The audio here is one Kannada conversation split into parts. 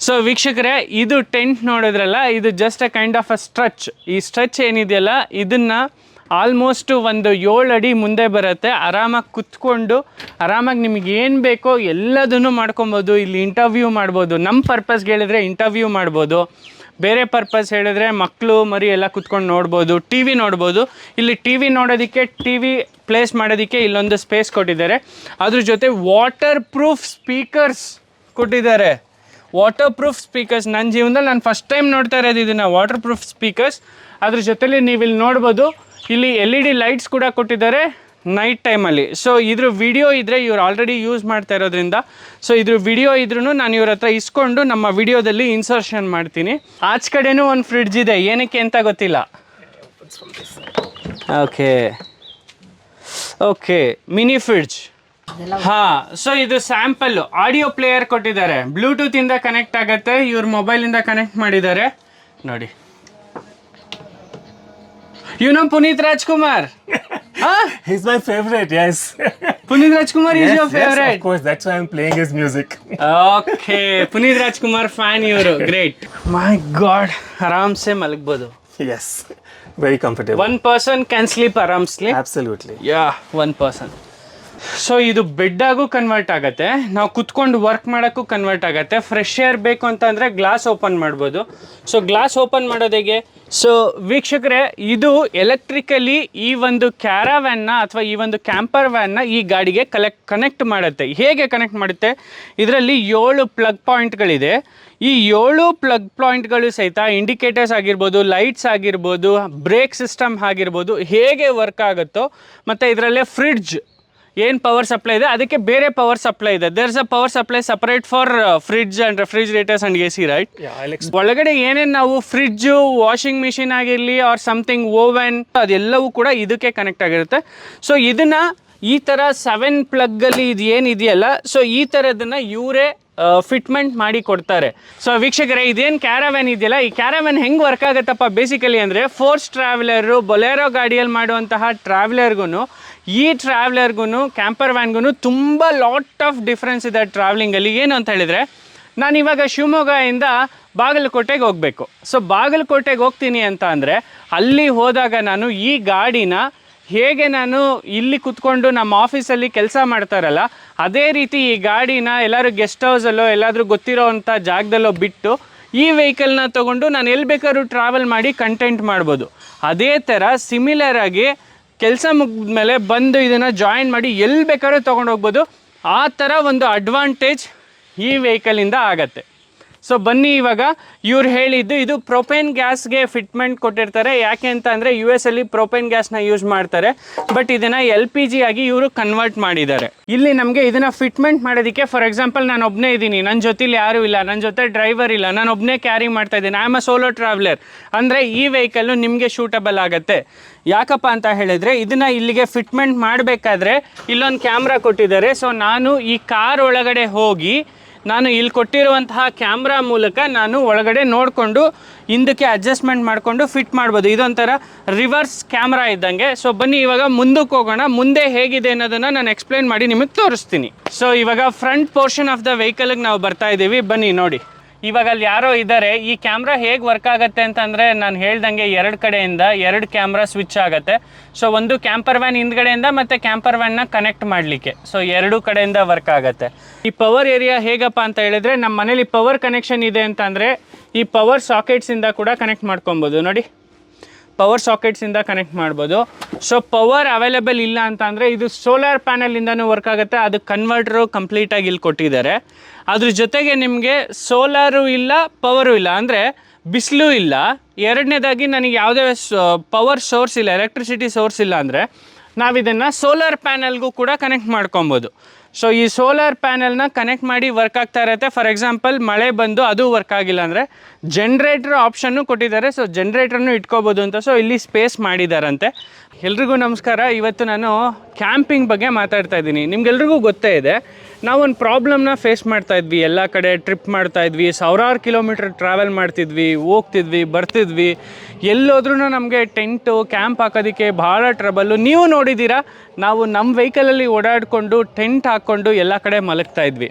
ಸೊ ವೀಕ್ಷಕರೇ, ಇದು ಟೆಂಟ್ ನೋಡಿದ್ರಲ್ಲ, ಇದು just a kind of a stretch. ಈ ಸ್ಟ್ರೆಚ್ ಏನಿದೆಯಲ್ಲ, ಇದನ್ನು ಆಲ್ಮೋಸ್ಟ್ ಒಂದು 7 ಅಡಿ ಮುಂದೆ ಬರುತ್ತೆ. ಆರಾಮಾಗಿ ಕುತ್ಕೊಂಡು ಆರಾಮಾಗಿ ನಿಮಗೆ ಏನು ಬೇಕೋ ಎಲ್ಲದನ್ನು ಮಾಡ್ಕೊಬೋದು. ಇಲ್ಲಿ ಇಂಟರ್ವ್ಯೂ ಮಾಡ್ಬೋದು. ನಮ್ಮ ಪರ್ಪಸ್ಗೆ ಹೇಳಿದ್ರೆ ಇಂಟರ್ವ್ಯೂ ಮಾಡ್ಬೋದು. ಬೇರೆ ಪರ್ಪಸ್ ಹೇಳಿದ್ರೆ ಮಕ್ಕಳು ಮರಿ ಎಲ್ಲ ಕುತ್ಕೊಂಡು ನೋಡ್ಬೋದು, ಟಿ ವಿ ನೋಡ್ಬೋದು. ಇಲ್ಲಿ ಟಿ ವಿ ನೋಡೋದಕ್ಕೆ, ಟಿ ವಿ ಪ್ಲೇಸ್ ಮಾಡೋದಕ್ಕೆ ಇಲ್ಲೊಂದು ಸ್ಪೇಸ್ ಕೊಟ್ಟಿದ್ದಾರೆ. ಅದ್ರ ಜೊತೆ ವಾಟರ್ ಪ್ರೂಫ್ ಸ್ಪೀಕರ್ಸ್ ಕೊಟ್ಟಿದ್ದಾರೆ. ವಾಟರ್ ಪ್ರೂಫ್ ಸ್ಪೀಕರ್ಸ್ ನನ್ನ ಜೀವನದಲ್ಲಿ ನಾನು ಫಸ್ಟ್ ಟೈಮ್ ನೋಡ್ತಾ ಇರೋದು ಇದನ್ನು, ವಾಟರ್ ಪ್ರೂಫ್ ಸ್ಪೀಕರ್ಸ್. ಅದ್ರ ಜೊತೆಲಿ ನೀವು ಇಲ್ಲಿ ನೋಡ್ಬೋದು, ಇಲ್ಲಿ LED ಲೈಟ್ಸ್ ಕೂಡ ಕೊಟ್ಟಿದ್ದಾರೆ ನೈಟ್ ಟೈಮಲ್ಲಿ. ಸೊ ಇದ್ರ ವಿಡಿಯೋ ಇದ್ದರೆ ಇವ್ರು ಆಲ್ರೆಡಿ ಯೂಸ್ ಮಾಡ್ತಾ ಇರೋದ್ರಿಂದ, ಸೊ ಇದ್ರ ವಿಡಿಯೋ ಇದ್ರೂ ನಾನು ಇವ್ರ ಹತ್ರ ಇಸ್ಕೊಂಡು ನಮ್ಮ ವಿಡಿಯೋದಲ್ಲಿ ಇನ್ಸರ್ಷನ್ ಮಾಡ್ತೀನಿ. ಆಚೆ ಕಡೆನೂ ಒಂದು ಫ್ರಿಡ್ಜ್ ಇದೆ, ಏನಕ್ಕೆ ಅಂತ ಗೊತ್ತಿಲ್ಲ. Okay mini fridge. ಹಾಂ, ಸೊ ಇದು ಸ್ಯಾಂಪಲ್ ಆಡಿಯೋ ಪ್ಲೇಯರ್ ಕೊಟ್ಟಿದ್ದಾರೆ. ಬ್ಲೂಟೂತಿಂದ ಕನೆಕ್ಟ್ ಆಗುತ್ತೆ, ಇವ್ರ ಮೊಬೈಲಿಂದ ಕನೆಕ್ಟ್ ಮಾಡಿದ್ದಾರೆ ನೋಡಿ. You know Puneet Rajkumar? Huh? He's my favorite, yes. Puneet Rajkumar is your favorite? Yes, of course. That's why I'm playing his music. Okay. Puneet Rajkumar fan you. Great. My God. Aram se malagbodu. Yes. Very comfortable. One person can sleep aramsly. Absolutely. Yeah, one person. So ಇದು ಬೆಡ್ಡಾಗೂ ಕನ್ವರ್ಟ್ ಆಗುತ್ತೆ, ನಾವು ಕುತ್ಕೊಂಡು ವರ್ಕ್ ಮಾಡೋಕ್ಕೂ ಕನ್ವರ್ಟ್ ಆಗುತ್ತೆ. ಫ್ರೆಶ್ ಏರ್ ಬೇಕು ಅಂತಂದರೆ ಗ್ಲಾಸ್ ಓಪನ್ ಮಾಡ್ಬೋದು. ಸೊ ಗ್ಲಾಸ್ ಓಪನ್ ಮಾಡೋದಿಗೆ, ಸೊ ವೀಕ್ಷಕರೇ, ಇದು ಎಲೆಕ್ಟ್ರಿಕಲಿ ಈ ಒಂದು ಕ್ಯಾರಾವ್ಯಾನ್ನ ಅಥವಾ ಈ ಒಂದು ಕ್ಯಾಂಪರ್ ವ್ಯಾನ್ನ ಈ ಗಾಡಿಗೆ ಕನೆಕ್ಟ್ ಮಾಡುತ್ತೆ. ಹೇಗೆ ಕನೆಕ್ಟ್ ಮಾಡುತ್ತೆ? ಇದರಲ್ಲಿ 7 ಪ್ಲಗ್ ಪಾಯಿಂಟ್ಗಳಿದೆ. ಈ 7 ಪ್ಲಗ್ ಪಾಯಿಂಟ್ಗಳು ಸಹಿತ ಇಂಡಿಕೇಟರ್ಸ್ ಆಗಿರ್ಬೋದು, ಲೈಟ್ಸ್ ಆಗಿರ್ಬೋದು, ಬ್ರೇಕ್ ಸಿಸ್ಟಮ್ ಆಗಿರ್ಬೋದು, ಹೇಗೆ ವರ್ಕ್ ಆಗುತ್ತೋ, ಮತ್ತು ಇದರಲ್ಲೇ ಫ್ರಿಡ್ಜ್ ಏನು ಪವರ್ ಸಪ್ಲೈ ಇದೆ ಅದಕ್ಕೆ ಬೇರೆ ಪವರ್ ಸಪ್ಲೈ ಇದೆ. There is a power supply separate for fridge and refrigerators and AC, right? ಒಳಗಡೆ ಏನೇನು ನಾವು ಫ್ರಿಡ್ಜು, ವಾಷಿಂಗ್ ಮಿಷಿನ್ ಆಗಿರಲಿ ಆರ್ ಸಮಥಿಂಗ್, ಓವೆನ್, ಅದೆಲ್ಲವೂ ಕೂಡ ಇದಕ್ಕೆ ಕನೆಕ್ಟ್ ಆಗಿರುತ್ತೆ. ಸೊ ಇದನ್ನು ಈ ಥರ 7 ಪ್ಲಗ್ಗಲ್ಲಿ ಇದು ಏನಿದೆಯಲ್ಲ, ಸೊ ಈ ಥರದನ್ನು ಇವರೇ ಫಿಟ್ಮೆಂಟ್ ಮಾಡಿ ಕೊಡ್ತಾರೆ. ಸೊ ವೀಕ್ಷಕರೇ, ಇದೇನು ಕ್ಯಾರಾವ್ಯಾನ್ ಇದೆಯಲ್ಲ, ಈ ಕ್ಯಾರಾವ್ಯಾನ್ ಹೆಂಗೆ ವರ್ಕ್ ಆಗುತ್ತಪ್ಪ ಬೇಸಿಕಲಿ ಅಂದರೆ, ಫೋರ್ಸ್ ಟ್ರಾವೆಲರು, ಬೊಲೆರೋ ಗಾಡಿಯಲ್ಲಿ ಮಾಡುವಂತಹ ಟ್ರಾವೆಲರ್ಗೂ ಈ ಟ್ರಾವೆಲರ್ಗೂ ಕ್ಯಾಂಪರ್ ವ್ಯಾನ್ಗೂ ತುಂಬ ಲಾಟ್ ಆಫ್ ಡಿಫ್ರೆನ್ಸ್ ಇದೆ ಟ್ರಾವೆಲಿಂಗಲ್ಲಿ. ಏನು ಅಂತ ಹೇಳಿದರೆ, ನಾನು ಇವಾಗ ಶಿವಮೊಗ್ಗದಿಂದ ಬಾಗಲಕೋಟೆಗೆ ಹೋಗಬೇಕು. ಸೊ ಬಾಗಲಕೋಟೆಗೆ ಹೋಗ್ತೀನಿ ಅಂತ ಅಂದರೆ, ಅಲ್ಲಿ ಹೋದಾಗ ನಾನು ಈ ಗಾಡಿನ ಹೇಗೆ ನಾನು ಇಲ್ಲಿ ಕುತ್ಕೊಂಡು ನಮ್ಮ ಆಫೀಸಲ್ಲಿ ಕೆಲಸ ಮಾಡ್ತಾರಲ್ಲ, ಅದೇ ರೀತಿ ಈ ಗಾಡಿನ ಎಲ್ಲರೂ ಗೆಸ್ಟ್ ಹೌಸಲ್ಲೋ ಎಲ್ಲಾದರೂ ಗೊತ್ತಿರೋ ಅಂಥ ಜಾಗದಲ್ಲೋ ಬಿಟ್ಟು ಈ ವೆಹಿಕಲ್ನ ತೊಗೊಂಡು ನಾನು ಎಲ್ಲಿ ಬೇಕಾದ್ರೂ ಟ್ರಾವೆಲ್ ಮಾಡಿ ಕಂಟೆಂಟ್ ಮಾಡ್ಬೋದು. ಅದೇ ಥರ ಸಿಮಿಲರಾಗಿ ಕೆಲಸ ಮುಗಿದ್ಮೇಲೆ ಬಂದು ಇದನ್ನು ಜಾಯಿನ್ ಮಾಡಿ ಎಲ್ಲಿ ಬೇಕಾದ್ರೂ ತೊಗೊಂಡು ಹೋಗ್ಬೋದು. ಆ ಥರ ಒಂದು ಅಡ್ವಾಂಟೇಜ್ ಈ ವೆಹಿಕಲಿಂದ ಆಗತ್ತೆ. ಸೊ ಬನ್ನಿ, ಇವಾಗ ಇವ್ರು ಹೇಳಿದ್ದು ಇದು ಪ್ರೊಪೇನ್ ಗ್ಯಾಸ್ಗೆ ಫಿಟ್ಮೆಂಟ್ ಕೊಟ್ಟಿರ್ತಾರೆ. ಯಾಕೆ ಅಂತ ಅಂದರೆ US ಅಲ್ಲಿ ಪ್ರೊಪೇನ್ ಗ್ಯಾಸ್ನ ಯೂಸ್ ಮಾಡ್ತಾರೆ, ಬಟ್ ಇದನ್ನು LPG ಆಗಿ ಇವರು ಕನ್ವರ್ಟ್ ಮಾಡಿದ್ದಾರೆ. ಇಲ್ಲಿ ನಮಗೆ ಇದನ್ನು ಫಿಟ್ಮೆಂಟ್ ಮಾಡೋದಕ್ಕೆ, ಫಾರ್ ಎಕ್ಸಾಂಪಲ್ ನಾನು ಒಬ್ಬನೇ ಇದ್ದೀನಿ, ನನ್ನ ಜೊತೆಲಿ ಯಾರೂ ಇಲ್ಲ, ನನ್ನ ಜೊತೆ ಡ್ರೈವರ್ ಇಲ್ಲ, ನಾನು ಒಬ್ಬನೇ ಕ್ಯಾರಿ ಮಾಡ್ತಾ ಇದ್ದೀನಿ, I am a solo traveller ಅಂದರೆ ಈ ವೆಹಿಕಲ್ಲು ನಿಮಗೆ ಶೂಟಬಲ್ ಆಗುತ್ತೆ. ಯಾಕಪ್ಪ ಅಂತ ಹೇಳಿದರೆ, ಇದನ್ನು ಇಲ್ಲಿಗೆ ಫಿಟ್ಮೆಂಟ್ ಮಾಡಬೇಕಾದ್ರೆ ಇಲ್ಲೊಂದು ಕ್ಯಾಮ್ರಾ ಕೊಟ್ಟಿದ್ದಾರೆ. ಸೊ ನಾನು ಈ ಕಾರ್ ಒಳಗಡೆ ಹೋಗಿ ನಾನು ಇಲ್ಲಿ ಕೊಟ್ಟಿರುವಂತಹ ಕ್ಯಾಮ್ರಾ ಮೂಲಕ ನಾನು ಒಳಗಡೆ ನೋಡಿಕೊಂಡು ಹಿಂದಕ್ಕೆ ಅಡ್ಜಸ್ಟ್ಮೆಂಟ್ ಮಾಡಿಕೊಂಡು ಫಿಟ್ ಮಾಡ್ಬೋದು. ಇದೊಂಥರ ರಿವರ್ಸ್ ಕ್ಯಾಮ್ರಾ ಇದ್ದಂಗೆ. ಸೊ ಬನ್ನಿ ಇವಾಗ ಮುಂದಕ್ಕೆ ಹೋಗೋಣ. ಮುಂದೆ ಹೇಗಿದೆ ಅನ್ನೋದನ್ನು ನಾನು ಎಕ್ಸ್ಪ್ಲೇನ್ ಮಾಡಿ ನಿಮಗೆ ತೋರಿಸ್ತೀನಿ. ಸೊ ಇವಾಗ ಫ್ರಂಟ್ ಪೋರ್ಷನ್ ಆಫ್ ದ ವೆಹಿಕಲ್ಗೆ ನಾವು ಬರ್ತಾ ಇದ್ದೀವಿ. ಬನ್ನಿ ನೋಡಿ, ಇವಾಗ ಅಲ್ಲಿ ಯಾರೋ ಇದ್ದಾರೆ. ಈ ಕ್ಯಾಮ್ರಾ ಹೇಗೆ ವರ್ಕ್ ಆಗುತ್ತೆ ಅಂತಂದರೆ, ನಾನು ಹೇಳ್ದಂಗೆ 2 ಕಡೆಯಿಂದ 2 ಕ್ಯಾಮ್ರಾ ಸ್ವಿಚ್ ಆಗುತ್ತೆ. ಸೊ ಒಂದು ಕ್ಯಾಂಪರ್ ವ್ಯಾನ್ ಹಿಂದ್ಗಡೆಯಿಂದ ಮತ್ತು ಕ್ಯಾಂಪರ್ ವ್ಯಾನ್ನ ಕನೆಕ್ಟ್ ಮಾಡಲಿಕ್ಕೆ, ಸೊ 2 ಕಡೆಯಿಂದ ವರ್ಕ್ ಆಗುತ್ತೆ. ಈ ಪವರ್ ಏರಿಯಾ ಹೇಗಪ್ಪ ಅಂತ ಹೇಳಿದರೆ, ನಮ್ಮ ಮನೇಲಿ ಪವರ್ ಕನೆಕ್ಷನ್ ಇದೆ ಅಂತಂದರೆ ಈ ಪವರ್ ಸಾಕೆಟ್ಸಿಂದ ಕೂಡ ಕನೆಕ್ಟ್ ಮಾಡ್ಕೊಬೋದು. ನೋಡಿ, ಪವರ್ ಸಾಕೆಟ್ಸಿಂದ ಕನೆಕ್ಟ್ ಮಾಡ್ಬೋದು. ಸೊ ಪವರ್ ಅವೈಲೇಬಲ್ ಇಲ್ಲ ಅಂತ ಅಂದರೆ ಇದು ಸೋಲಾರ್ ಪ್ಯಾನಲಿಂದನೂ ವರ್ಕ್ ಆಗುತ್ತೆ. ಅದು ಕನ್ವರ್ಟರು ಕಂಪ್ಲೀಟಾಗಿ ಇಲ್ಲಿ ಕೊಟ್ಟಿದ್ದಾರೆ. ಅದ್ರ ಜೊತೆಗೆ ನಿಮಗೆ ಸೋಲಾರು ಇಲ್ಲ, ಪವರು ಇಲ್ಲ, ಅಂದರೆ ಬಿಸಿಲು ಇಲ್ಲ. ಎರಡನೇದಾಗಿ ನನಗೆ ಯಾವುದೇ ಪವರ್ ಸೋರ್ಸ್ ಇಲ್ಲ, ಎಲೆಕ್ಟ್ರಿಸಿಟಿ ಸೋರ್ಸ್ ಇಲ್ಲ ಅಂದರೆ ನಾವಿದನ್ನು ಸೋಲಾರ್ ಪ್ಯಾನಲ್ಗೂ ಕೂಡ ಕನೆಕ್ಟ್ ಮಾಡ್ಕೊಬೋದು. ಸೊ ಈ ಸೋಲಾರ್ ಪ್ಯಾನಲ್ನ ಕನೆಕ್ಟ್ ಮಾಡಿ ವರ್ಕ್ ಆಗ್ತಾ ಇರುತ್ತೆ. ಫಾರ್ ಎಕ್ಸಾಂಪಲ್ ಮಳೆ ಬಂದು ಅದು ವರ್ಕ್ ಆಗಿಲ್ಲ ಅಂದರೆ ಜನ್ರೇಟ್ರ್ ಆಪ್ಷನ್ನು ಕೊಟ್ಟಿದ್ದಾರೆ. ಸೊ ಜನ್ರೇಟ್ರನ್ನು ಇಟ್ಕೋಬೋದು ಅಂತ. ಸೊ ಇಲ್ಲಿ ಸ್ಪೇಸ್ ಮಾಡಿದಾರಂತೆ. ಎಲ್ರಿಗೂ ನಮಸ್ಕಾರ. ಇವತ್ತು ನಾನು ಕ್ಯಾಂಪಿಂಗ್ ಬಗ್ಗೆ ಮಾತಾಡ್ತಾ ಇದ್ದೀನಿ. ನಿಮ್ಗೆಲ್ರಿಗೂ ಗೊತ್ತೇ ಇದೆ, ನಾವೊಂದು ಪ್ರಾಬ್ಲಮ್ನ ಫೇಸ್ ಮಾಡ್ತಾಯಿದ್ವಿ. ಎಲ್ಲ ಕಡೆ ಟ್ರಿಪ್ ಮಾಡ್ತಾಯಿದ್ವಿ, 1000 ಕಿಲೋಮೀಟ್ರ್ ಟ್ರಾವೆಲ್ ಮಾಡ್ತಿದ್ವಿ, ಹೋಗ್ತಿದ್ವಿ, ಬರ್ತಿದ್ವಿ. ಎಲ್ಲೋದ್ರೂ ನಮಗೆ ಟೆಂಟು ಕ್ಯಾಂಪ್ ಹಾಕೋದಕ್ಕೆ ಭಾಳ ಟ್ರಬಲ್ಲು. ನೀವು ನೋಡಿದ್ದೀರಾ, ನಾವು ನಮ್ಮ ವೆಹಿಕಲಲ್ಲಿ ಓಡಾಡಿಕೊಂಡು ಟೆಂಟ್ ಹಾಕ್ಕೊಂಡು ಎಲ್ಲ ಕಡೆ ಮಲಗ್ತಾ ಇದ್ವಿ.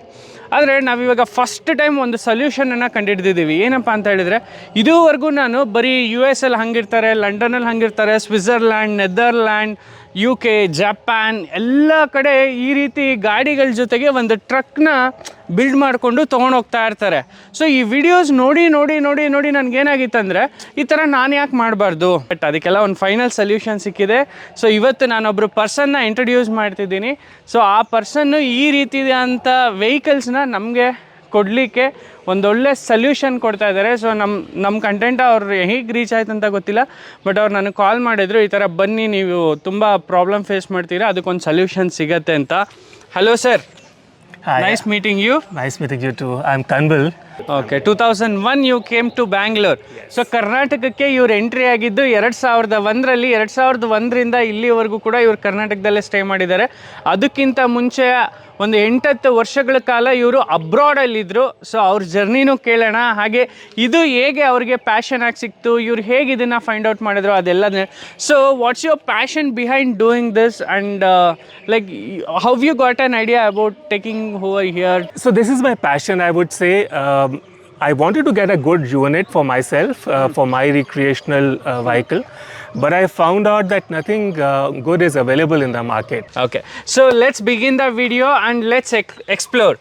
ಆದರೆ ನಾವಿವಾಗ ಫಸ್ಟ್ ಟೈಮ್ ಒಂದು ಸೊಲ್ಯೂಷನನ್ನು ಕಂಡುಹಿಡಿದಿದ್ದೀವಿ. ಏನಪ್ಪ ಅಂತ ಹೇಳಿದರೆ, ಇದುವರೆಗೂ ನಾನು ಬರೀ US ಅಲ್ಲಿ ಹಂಗಿರ್ತಾರೆ, ಲಂಡನಲ್ಲಿ ಹಂಗಿರ್ತಾರೆ, ಸ್ವಿಟ್ಜರ್ಲ್ಯಾಂಡ್, ನೆದರ್ಲ್ಯಾಂಡ್, UK, ಜಪಾನ್ ಎಲ್ಲ ಕಡೆ ಈ ರೀತಿ ಗಾಡಿಗಳ ಜೊತೆಗೆ ಒಂದು ಟ್ರಕ್ನ ಬಿಲ್ಡ್ ಮಾಡಿಕೊಂಡು ತೊಗೊಂಡೋಗ್ತಾ ಇರ್ತಾರೆ. ಸೊ ಈ ವಿಡಿಯೋಸ್ ನೋಡಿ ನೋಡಿ ನೋಡಿ ನೋಡಿ ನನಗೇನಾಗಿತ್ತಂದರೆ, ಈ ಥರ ನಾನು ಯಾಕೆ ಮಾಡಬಾರ್ದು? ಬಟ್ ಅದಕ್ಕೆಲ್ಲ ಒಂದು ಫೈನಲ್ ಸೊಲ್ಯೂಷನ್ ಸಿಕ್ಕಿದೆ. ಸೊ ಇವತ್ತು ನಾನೊಬ್ಬರು ಪರ್ಸನ್ನ ಇಂಟ್ರೊಡ್ಯೂಸ್ ಮಾಡ್ತಿದ್ದೀನಿ. ಸೊ ಆ ಪರ್ಸನ್ನು ಈ ರೀತಿಯಾದಂಥ ವೆಹಿಕಲ್ಸ್ನ ನಮಗೆ ಕೊಡಲಿಕ್ಕೆ ಒಂದೊಳ್ಳೆ ಸೊಲ್ಯೂಷನ್ ಕೊಡ್ತಾ ಇದ್ದಾರೆ. ಸೊ ನಮ್ಮ ಕಂಟೆಂಟ್ ಅವ್ರು ಹೇಗೆ ರೀಚ್ ಆಯ್ತು ಅಂತ ಗೊತ್ತಿಲ್ಲ, ಬಟ್ ಅವ್ರು ನನಗೆ ಕಾಲ್ ಮಾಡಿದ್ರು, ಈ ಥರ ಬನ್ನಿ, ನೀವು ತುಂಬ ಪ್ರಾಬ್ಲಮ್ ಫೇಸ್ ಮಾಡ್ತೀರಾ, ಅದಕ್ಕೊಂದು ಸೊಲ್ಯೂಷನ್ ಸಿಗತ್ತೆ ಅಂತ. Hello sir, nice meeting you. Nice meeting you too. I'm Kanbil. Okay, 2001 you came to Bangalore. So ಕರ್ನಾಟಕಕ್ಕೆ ಇವ್ರು ಎಂಟ್ರಿ ಆಗಿದ್ದು 2001ರಲ್ಲಿ. 2001ರಿಂದ ಇಲ್ಲಿವರೆಗೂ ಕೂಡ ಇವ್ರು ಕರ್ನಾಟಕದಲ್ಲೇ ಸ್ಟೇ ಮಾಡಿದ್ದಾರೆ. ಅದಕ್ಕಿಂತ ಮುಂಚೆ ಒಂದು 8-10 ವರ್ಷಗಳ ಕಾಲ ಇವರು ಅಬ್ರಾಡಲ್ಲಿದ್ದರು. ಸೊ ಅವ್ರ ಜರ್ನಿನೂ ಕೇಳೋಣ, ಹಾಗೆ ಇದು ಹೇಗೆ ಅವ್ರಿಗೆ ಪ್ಯಾಷನ್ ಆಗಿ ಸಿಕ್ತು, ಇವ್ರು ಹೇಗೆ ಇದನ್ನು ಫೈಂಡ್ ಔಟ್ ಮಾಡಿದ್ರು ಅದೆಲ್ಲ. So what's your passion behind doing this and like how you got an idea about taking over here? So this is my passion, I would say. I wanted to get a good unit for myself, for my recreational vehicle, but I found out that nothing good is available in the market. Okay, so let's begin the video and let's explore.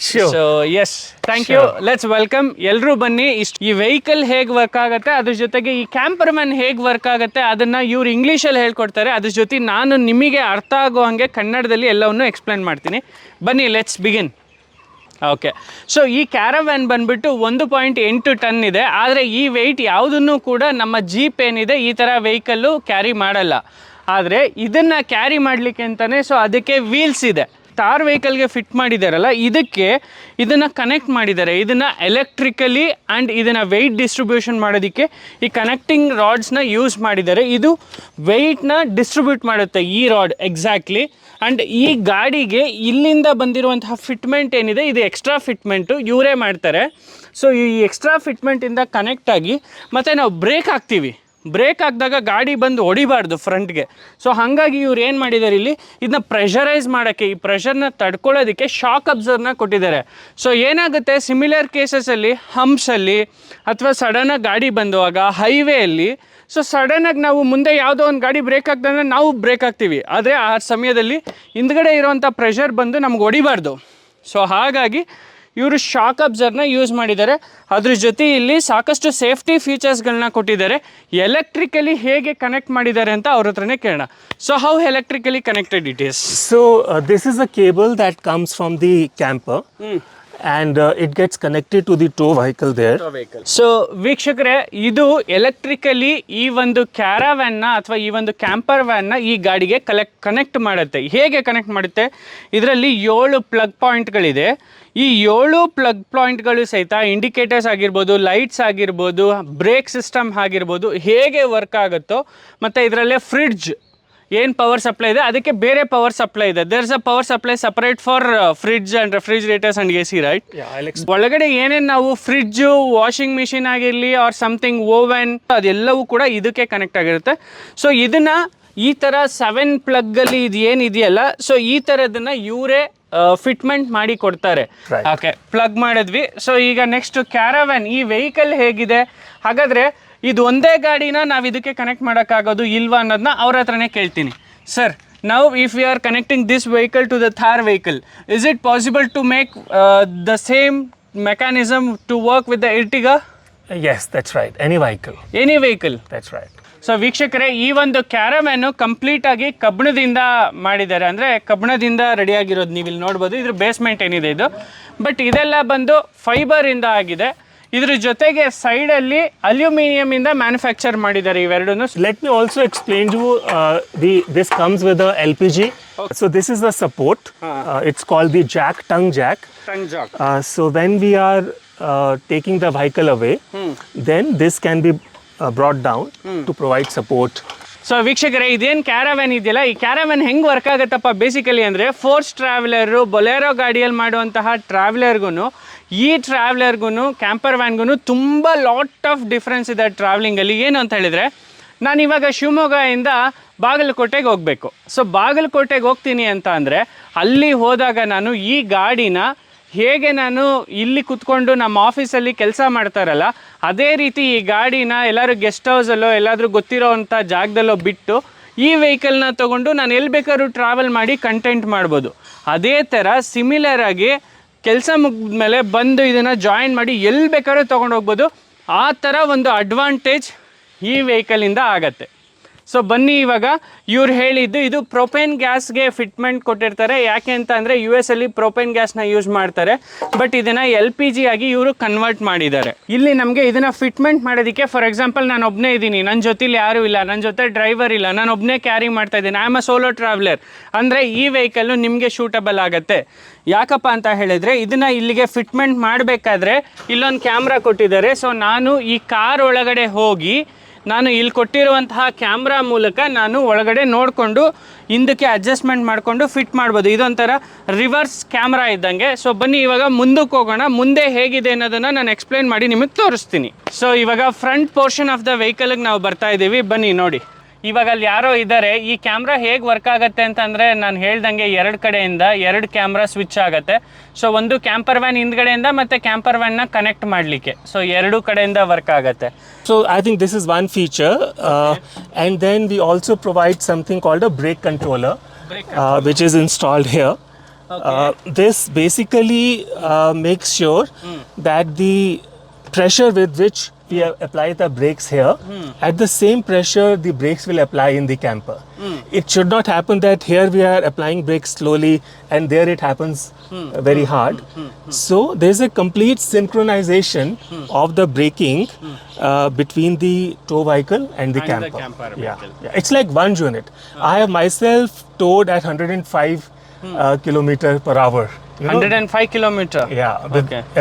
Sure. So yes, thank you. Let's welcome ಎಲ್ಲರೂ ಬನ್ನಿ. ಈ ವೆಹಿಕಲ್ ಹೇಗೆ ವರ್ಕ್ ಆಗುತ್ತೆ, ಅದ್ರ ಜೊತೆಗೆ ಈ ಕ್ಯಾಂಪರ್ ಮ್ಯಾನ್ ಹೇಗೆ ವರ್ಕ್ ಆಗುತ್ತೆ ಅದನ್ನು ಇವ್ರು ಇಂಗ್ಲೀಷಲ್ಲಿ ಹೇಳ್ಕೊಡ್ತಾರೆ. ಅದ್ರ ಜೊತೆ ನಾನು ನಿಮಗೆ ಅರ್ಥ ಆಗೋ ಹಾಗೆ ಕನ್ನಡದಲ್ಲಿ ಎಲ್ಲವನ್ನು ಎಕ್ಸ್ಪ್ಲೇನ್ ಮಾಡ್ತೀನಿ. ಬನ್ನಿ, ಲೆಟ್ಸ್ ಬಿಗಿನ್. ಓಕೆ, ಸೊ ಈ ಕ್ಯಾರವ್ಯಾನ್ ಬಂದುಬಿಟ್ಟು 1.8 ಟನ್ ಇದೆ. ಆದರೆ ಈ ವೆಯ್ಟ್ ಯಾವುದನ್ನು ಕೂಡ ನಮ್ಮ ಜೀಪ್ ಏನಿದೆ ಈ ಥರ ವೆಹಿಕಲ್ಲು ಕ್ಯಾರಿ ಮಾಡಲ್ಲ. ಆದರೆ ಇದನ್ನು ಕ್ಯಾರಿ ಮಾಡಲಿಕ್ಕೆ ಅಂತಲೇ ಸೊ ಅದಕ್ಕೆ ವೀಲ್ಸ್ ಇದೆ. ತಾರ್ ವೆಹಿಕಲ್ಗೆ ಫಿಟ್ ಮಾಡಿದ್ದಾರಲ್ಲ, ಇದಕ್ಕೆ ಇದನ್ನು ಕನೆಕ್ಟ್ ಮಾಡಿದ್ದಾರೆ. ಇದನ್ನು ಎಲೆಕ್ಟ್ರಿಕಲಿ ಆ್ಯಂಡ್ ಇದನ್ನು ವೆಯ್ಟ್ ಡಿಸ್ಟ್ರಿಬ್ಯೂಷನ್ ಮಾಡೋದಕ್ಕೆ ಈ ಕನೆಕ್ಟಿಂಗ್ ರಾಡ್ಸ್ನ ಯೂಸ್ ಮಾಡಿದ್ದಾರೆ. ಇದು ವೆಯ್ಟ್ನ ಡಿಸ್ಟ್ರಿಬ್ಯೂಟ್ ಮಾಡುತ್ತೆ ಈ ರಾಡ್ ಎಕ್ಸಾಕ್ಟ್ಲಿ. ಆ್ಯಂಡ್ ಈ ಗಾಡಿಗೆ ಇಲ್ಲಿಂದ ಬಂದಿರುವಂತಹ ಫಿಟ್ಮೆಂಟ್ ಏನಿದೆ, ಇದು ಎಕ್ಸ್ಟ್ರಾ ಫಿಟ್ಮೆಂಟು ಇವರೇ ಮಾಡ್ತಾರೆ. ಸೊ ಈ ಎಕ್ಸ್ಟ್ರಾ ಫಿಟ್ಮೆಂಟಿಂದ ಕನೆಕ್ಟ್ ಆಗಿ ಮತ್ತು ನಾವು ಬ್ರೇಕ್ ಹಾಕ್ತೀವಿ. ಬ್ರೇಕ್ ಹಾಕಿದಾಗ ಗಾಡಿ ಬಂದು ಹೊಡಿಬಾರ್ದು ಫ್ರಂಟ್ಗೆ. ಸೊ ಹಾಗಾಗಿ ಇವ್ರು ಏನು ಮಾಡಿದ್ದಾರೆ, ಇಲ್ಲಿ ಇದನ್ನ ಪ್ರೆಷರೈಸ್ ಮಾಡೋಕ್ಕೆ, ಈ ಪ್ರೆಷರ್ನ ತಡ್ಕೊಳ್ಳೋದಕ್ಕೆ ಶಾಕ್ ಅಬ್ಸರ್ವ್ನ ಕೊಟ್ಟಿದ್ದಾರೆ. ಸೊ ಏನಾಗುತ್ತೆ, ಸಿಮಿಲರ್ ಕೇಸಸಲ್ಲಿ ಹಂಪ್ಸಲ್ಲಿ ಅಥವಾ ಸಡನ್ನಾಗಿ ಗಾಡಿ ಬಂದುವಾಗ ಹೈವೇಯಲ್ಲಿ, ಸೊ ಸಡನ್ನಾಗಿ ನಾವು ಮುಂದೆ ಯಾವುದೋ ಒಂದು ಗಾಡಿ ಬ್ರೇಕ್ ಆಗ್ತಂದರೆ ನಾವು ಬ್ರೇಕ್ ಆಗ್ತೀವಿ. ಆದರೆ ಆ ಸಮಯದಲ್ಲಿ ಹಿಂದ್ಗಡೆ ಇರೋವಂಥ ಪ್ರೆಷರ್ ಬಂದು ನಮ್ಗೆ ಹೊಡಿಬಾರ್ದು. ಸೊ ಹಾಗಾಗಿ ಇವರು ಶಾಕ್ ಅಬ್ಸರ್ವ್ನ ಯೂಸ್ ಮಾಡಿದ್ದಾರೆ. ಅದ್ರ ಜೊತೆ ಇಲ್ಲಿ ಸಾಕಷ್ಟು ಸೇಫ್ಟಿ ಫೀಚರ್ಸ್ಗಳನ್ನ ಕೊಟ್ಟಿದ್ದಾರೆ. ಎಲೆಕ್ಟ್ರಿಕಲಿ ಹೇಗೆ ಕನೆಕ್ಟ್ ಮಾಡಿದ್ದಾರೆ ಅಂತ ಅವ್ರ ಹತ್ರನೇ ಕೇಳೋಣ. So how electrically connected it is? So this is a cable that comes from the camper. And it gets connected to the tow vehicle there. So ವೀಕ್ಷಕರೇ, ಇದು ಎಲೆಕ್ಟ್ರಿಕಲಿ ಈ ಒಂದು ಕ್ಯಾರವ್ಯಾನ್ನ ಅಥವಾ ಈ ಒಂದು ಕ್ಯಾಂಪರ್ ವ್ಯಾನ್ನ ಈ ಗಾಡಿಗೆ ಕನೆಕ್ಟ್ ಮಾಡುತ್ತೆ. ಹೇಗೆ ಕನೆಕ್ಟ್ ಮಾಡುತ್ತೆ, ಇದರಲ್ಲಿ 7 ಪ್ಲಗ್ ಪಾಯಿಂಟ್ಗಳಿದೆ. ಈ 7 ಪ್ಲಗ್ ಪಾಯಿಂಟ್ಗಳು ಸಹಿತ ಇಂಡಿಕೇಟರ್ಸ್ ಆಗಿರ್ಬೋದು, ಲೈಟ್ಸ್ ಆಗಿರ್ಬೋದು, ಬ್ರೇಕ್ ಸಿಸ್ಟಮ್ ಆಗಿರ್ಬೋದು, ಹೇಗೆ ವರ್ಕ್ ಆಗುತ್ತೋ, ಮತ್ತು ಇದರಲ್ಲೇ ಫ್ರಿಡ್ಜ್ ಏನು ಪವರ್ ಸಪ್ಲೈ ಇದೆ ಅದಕ್ಕೆ ಬೇರೆ ಪವರ್ ಸಪ್ಲೈ ಇದೆ. There is a power supply separate for fridge and refrigerators and AC, right? ಒಳಗಡೆ ಏನೇನು ನಾವು ಫ್ರಿಡ್ಜು, ವಾಷಿಂಗ್ ಮಿಷಿನ್ ಆಗಿರಲಿ ಆರ್ ಸಮಥಿಂಗ್ ಓವೆನ್, ಅದೆಲ್ಲವೂ ಕೂಡ ಇದಕ್ಕೆ ಕನೆಕ್ಟ್ ಆಗಿರುತ್ತೆ. ಸೊ ಇದನ್ನು ಈ ಥರ 7 ಪ್ಲಗ್ಗಲ್ಲಿ ಇದು ಏನಿದೆಯಲ್ಲ, ಸೊ ಈ ಥರದನ್ನು ಇವರೇ ಫಿಟ್ಮೆಂಟ್ ಮಾಡಿ ಕೊಡ್ತಾರೆ. ಓಕೆ, ಪ್ಲಗ್ ಮಾಡಿದ್ವಿ. ಸೊ ಈಗ ನೆಕ್ಸ್ಟ್ ಕ್ಯಾರವ್ಯಾನ್, ಈ ವೆಹಿಕಲ್ ಹೇಗಿದೆ, ಹಾಗಾದರೆ ಇದು ಒಂದೇ ಗಾಡಿನ ನಾವು ಇದಕ್ಕೆ ಕನೆಕ್ಟ್ ಮಾಡೋಕ್ಕಾಗೋದು ಇಲ್ವಾ ಅನ್ನೋದನ್ನ ಅವ್ರ ಹತ್ರನೇ ಕೇಳ್ತೀನಿ. ಸರ್, ನಾವು if you are connecting this vehicle to the Thar vehicle, is it possible to make the same mechanism to work with the Ertiga? Yes, that's right. Any vehicle. Any vehicle. That's right. So ವೀಕ್ಷಕರೇ, ಈ ಒಂದು ಕ್ಯಾರವ್ಯಾನು ಕಂಪ್ಲೀಟಾಗಿ ಕಬ್ಬಿಣದಿಂದ ಮಾಡಿದ್ದಾರೆ. ಅಂದರೆ ಕಬ್ಬಿಣದಿಂದ ರೆಡಿಯಾಗಿರೋದು ನೀವು ಇಲ್ಲಿ ನೋಡ್ಬೋದು. ಇದ್ರ ಬೇಸ್ಮೆಂಟ್ ಏನಿದೆ ಇದು, ಬಟ್ ಇದೆಲ್ಲ ಬಂದು ಫೈಬರಿಂದ ಆಗಿದೆ. ಇದ್ರ ಜೊತೆಗೆ ಸೈಡಲ್ಲಿ ಅಲ್ಯೂಮಿನಿಯಮಿಂದ ಮ್ಯಾನುಫ್ಯಾಕ್ಚರ್ ಮಾಡಿದ್ದಾರೆ ಇವೆರಡನ್ನು. Let me also explain to you, this comes with a LPG. So this is the support. It's called the jack, tongue jack. So when we are taking the vehicle away, then this can be brought down to provide support. So ವೀಕ್ಷಕರೇ, ಇದೇನು ಕ್ಯಾರವ್ಯಾನ್ ಇದೆಯಲ್ಲ, ಈ ಕ್ಯಾರವ್ಯಾನ್ ಹೆಂಗೆ ವರ್ಕ್ ಆಗುತ್ತಪ್ಪ ಬೇಸಿಕಲಿ ಅಂದರೆ, ಫೋರ್ಸ್ ಟ್ರಾವೆಲರು, ಬೊಲೆರೋ ಗಾಡಿಯಲ್ಲಿ ಮಾಡುವಂತಹ ಟ್ರಾವೆಲರ್ಗೂ ಈ ಟ್ರಾವೆಲರ್ಗೂ ಕ್ಯಾಂಪರ್ ವ್ಯಾನ್ಗೂ ತುಂಬ ಲಾಟ್ ಆಫ್ ಡಿಫ್ರೆನ್ಸ್ ಇದೆ ಟ್ರಾವೆಲಿಂಗಲ್ಲಿ. ಏನು ಅಂತ ಹೇಳಿದರೆ, ನಾನಿವಾಗ ಶಿವಮೊಗ್ಗದಿಂದ ಬಾಗಲಕೋಟೆಗೆ ಹೋಗಬೇಕು. ಸೊ ಬಾಗಲಕೋಟೆಗೆ ಹೋಗ್ತೀನಿ ಅಂತ ಅಂದರೆ, ಅಲ್ಲಿ ಹೋದಾಗ ನಾನು ಈ ಗಾಡಿನ ಹೇಗೆ ನಾನು ಇಲ್ಲಿ ಕುತ್ಕೊಂಡು ನಮ್ಮ ಆಫೀಸಲ್ಲಿ ಕೆಲಸ ಮಾಡ್ತಾರಲ್ಲ ಅದೇ ರೀತಿ ಈ ಗಾಡಿನ ಎಲ್ಲರೂ ಗೆಸ್ಟ್ ಹೌಸಲ್ಲೋ ಎಲ್ಲಾದರೂ ಗೊತ್ತಿರೋ ಅಂಥ ಜಾಗದಲ್ಲೋ ಬಿಟ್ಟು ಈ ವೆಹಿಕಲ್ನ ತೊಗೊಂಡು ನಾನು ಎಲ್ಲಿ ಬೇಕಾದ್ರೂ ಟ್ರಾವೆಲ್ ಮಾಡಿ ಕಂಟೆಂಟ್ ಮಾಡ್ಬೋದು. ಅದೇ ಥರ ಸಿಮಿಲರ್ ಆಗಿ ಕೆಲಸ ಮುಗಿದ್ಮೇಲೆ ಬಂದು ಇದನ್ನು ಜಾಯಿನ್ ಮಾಡಿ ಎಲ್ಲಿ ಬೇಕಾದ್ರೂ ತೊಗೊಂಡು ಹೋಗ್ಬೋದು. ಆ ಥರ ಒಂದು ಅಡ್ವಾಂಟೇಜ್ ಈ ವೆಹಿಕಲಿಂದ ಆಗತ್ತೆ. ಸೊ ಬನ್ನಿ, ಇವಾಗ ಇವ್ರು ಹೇಳಿದ್ದು ಇದು ಪ್ರೊಪೇನ್ ಗ್ಯಾಸ್ಗೆ ಫಿಟ್ಮೆಂಟ್ ಕೊಟ್ಟಿರ್ತಾರೆ. ಯಾಕೆ ಅಂತ ಅಂದರೆ US ಅಲ್ಲಿ ಪ್ರೊಪೇನ್ ಗ್ಯಾಸ್ನ ಯೂಸ್ ಮಾಡ್ತಾರೆ, ಬಟ್ ಇದನ್ನು LPG ಆಗಿ ಇವರು ಕನ್ವರ್ಟ್ ಮಾಡಿದ್ದಾರೆ. ಇಲ್ಲಿ ನಮಗೆ ಇದನ್ನು ಫಿಟ್ಮೆಂಟ್ ಮಾಡೋದಕ್ಕೆ, ಫಾರ್ ಎಕ್ಸಾಂಪಲ್ ನಾನು ಒಬ್ಬನೇ ಇದ್ದೀನಿ, ನನ್ನ ಜೊತೆಲಿ ಯಾರೂ ಇಲ್ಲ, ನನ್ನ ಜೊತೆ ಡ್ರೈವರ್ ಇಲ್ಲ, ನಾನು ಒಬ್ಬನೇ ಕ್ಯಾರಿ ಮಾಡ್ತಾ ಇದ್ದೀನಿ, I am a solo traveller ಅಂದರೆ ಈ ವೆಹಿಕಲ್ಲು ನಿಮಗೆ ಶೂಟಬಲ್ ಆಗುತ್ತೆ. ಯಾಕಪ್ಪ ಅಂತ ಹೇಳಿದರೆ ಇದನ್ನು ಇಲ್ಲಿಗೆ ಫಿಟ್ಮೆಂಟ್ ಮಾಡಬೇಕಾದ್ರೆ ಇಲ್ಲೊಂದು ಕ್ಯಾಮ್ರಾ ಕೊಟ್ಟಿದ್ದಾರೆ. ಸೊ ನಾನು ಈ ಕಾರ್ ಒಳಗಡೆ ಹೋಗಿ ನಾನು ಇಲ್ಲಿ ಕೊಟ್ಟಿರುವಂತಹ ಕ್ಯಾಮ್ರಾ ಮೂಲಕ ನಾನು ಒಳಗಡೆ ನೋಡಿಕೊಂಡು ಹಿಂದಕ್ಕೆ ಅಡ್ಜಸ್ಟ್ಮೆಂಟ್ ಮಾಡಿಕೊಂಡು ಫಿಟ್ ಮಾಡ್ಬೋದು. ಇದೊಂಥರ ರಿವರ್ಸ್ ಕ್ಯಾಮ್ರಾ ಇದ್ದಂಗೆ. ಸೊ ಬನ್ನಿ ಇವಾಗ ಮುಂದಕ್ಕೆ ಹೋಗೋಣ. ಮುಂದೆ ಹೇಗಿದೆ ಅನ್ನೋದನ್ನು ನಾನು ಎಕ್ಸ್ಪ್ಲೇನ್ ಮಾಡಿ ನಿಮಗೆ ತೋರಿಸ್ತೀನಿ. ಸೊ ಇವಾಗ ಫ್ರಂಟ್ ಪೋರ್ಷನ್ ಆಫ್ ದ ವೆಹಿಕಲ್ಗೆ ನಾವು ಬರ್ತಾ ಇದ್ದೀವಿ. ಬನ್ನಿ ನೋಡಿ, ಇವಾಗ ಅಲ್ಲಿ ಯಾರೋ ಇದ್ದಾರೆ. ಈ ಕ್ಯಾಮ್ರಾ ಹೇಗೆ ವರ್ಕ್ ಆಗುತ್ತೆ ಅಂತಂದರೆ ನಾನು ಹೇಳ್ದಂಗೆ ಎರಡು ಕಡೆಯಿಂದ ಎರಡು ಕ್ಯಾಮ್ರಾ ಸ್ವಿಚ್ ಆಗುತ್ತೆ. ಸೊ ಒಂದು ಕ್ಯಾಂಪರ್ ವ್ಯಾನ್ ಹಿಂದ್ಗಡೆಯಿಂದ ಮತ್ತು ಕ್ಯಾಂಪರ್ ವ್ಯಾನ್ನ ಕನೆಕ್ಟ್ ಮಾಡಲಿಕ್ಕೆ, ಸೊ ಎರಡು ಕಡೆಯಿಂದ ವರ್ಕ್ ಆಗುತ್ತೆ. So I think this is one feature, and then we also provide something called a brake controller, which is installed here. This basically makes sure that the pressure with which we apply the brakes here, at the same pressure the brakes will apply in the camper. It should not happen that here we are applying brakes slowly and there it happens very hard. So there's a complete synchronization of the braking between the tow vehicle and the camper. Yeah, it's like one unit. I have myself towed at 105 kilometer per hour. 105 kilometre.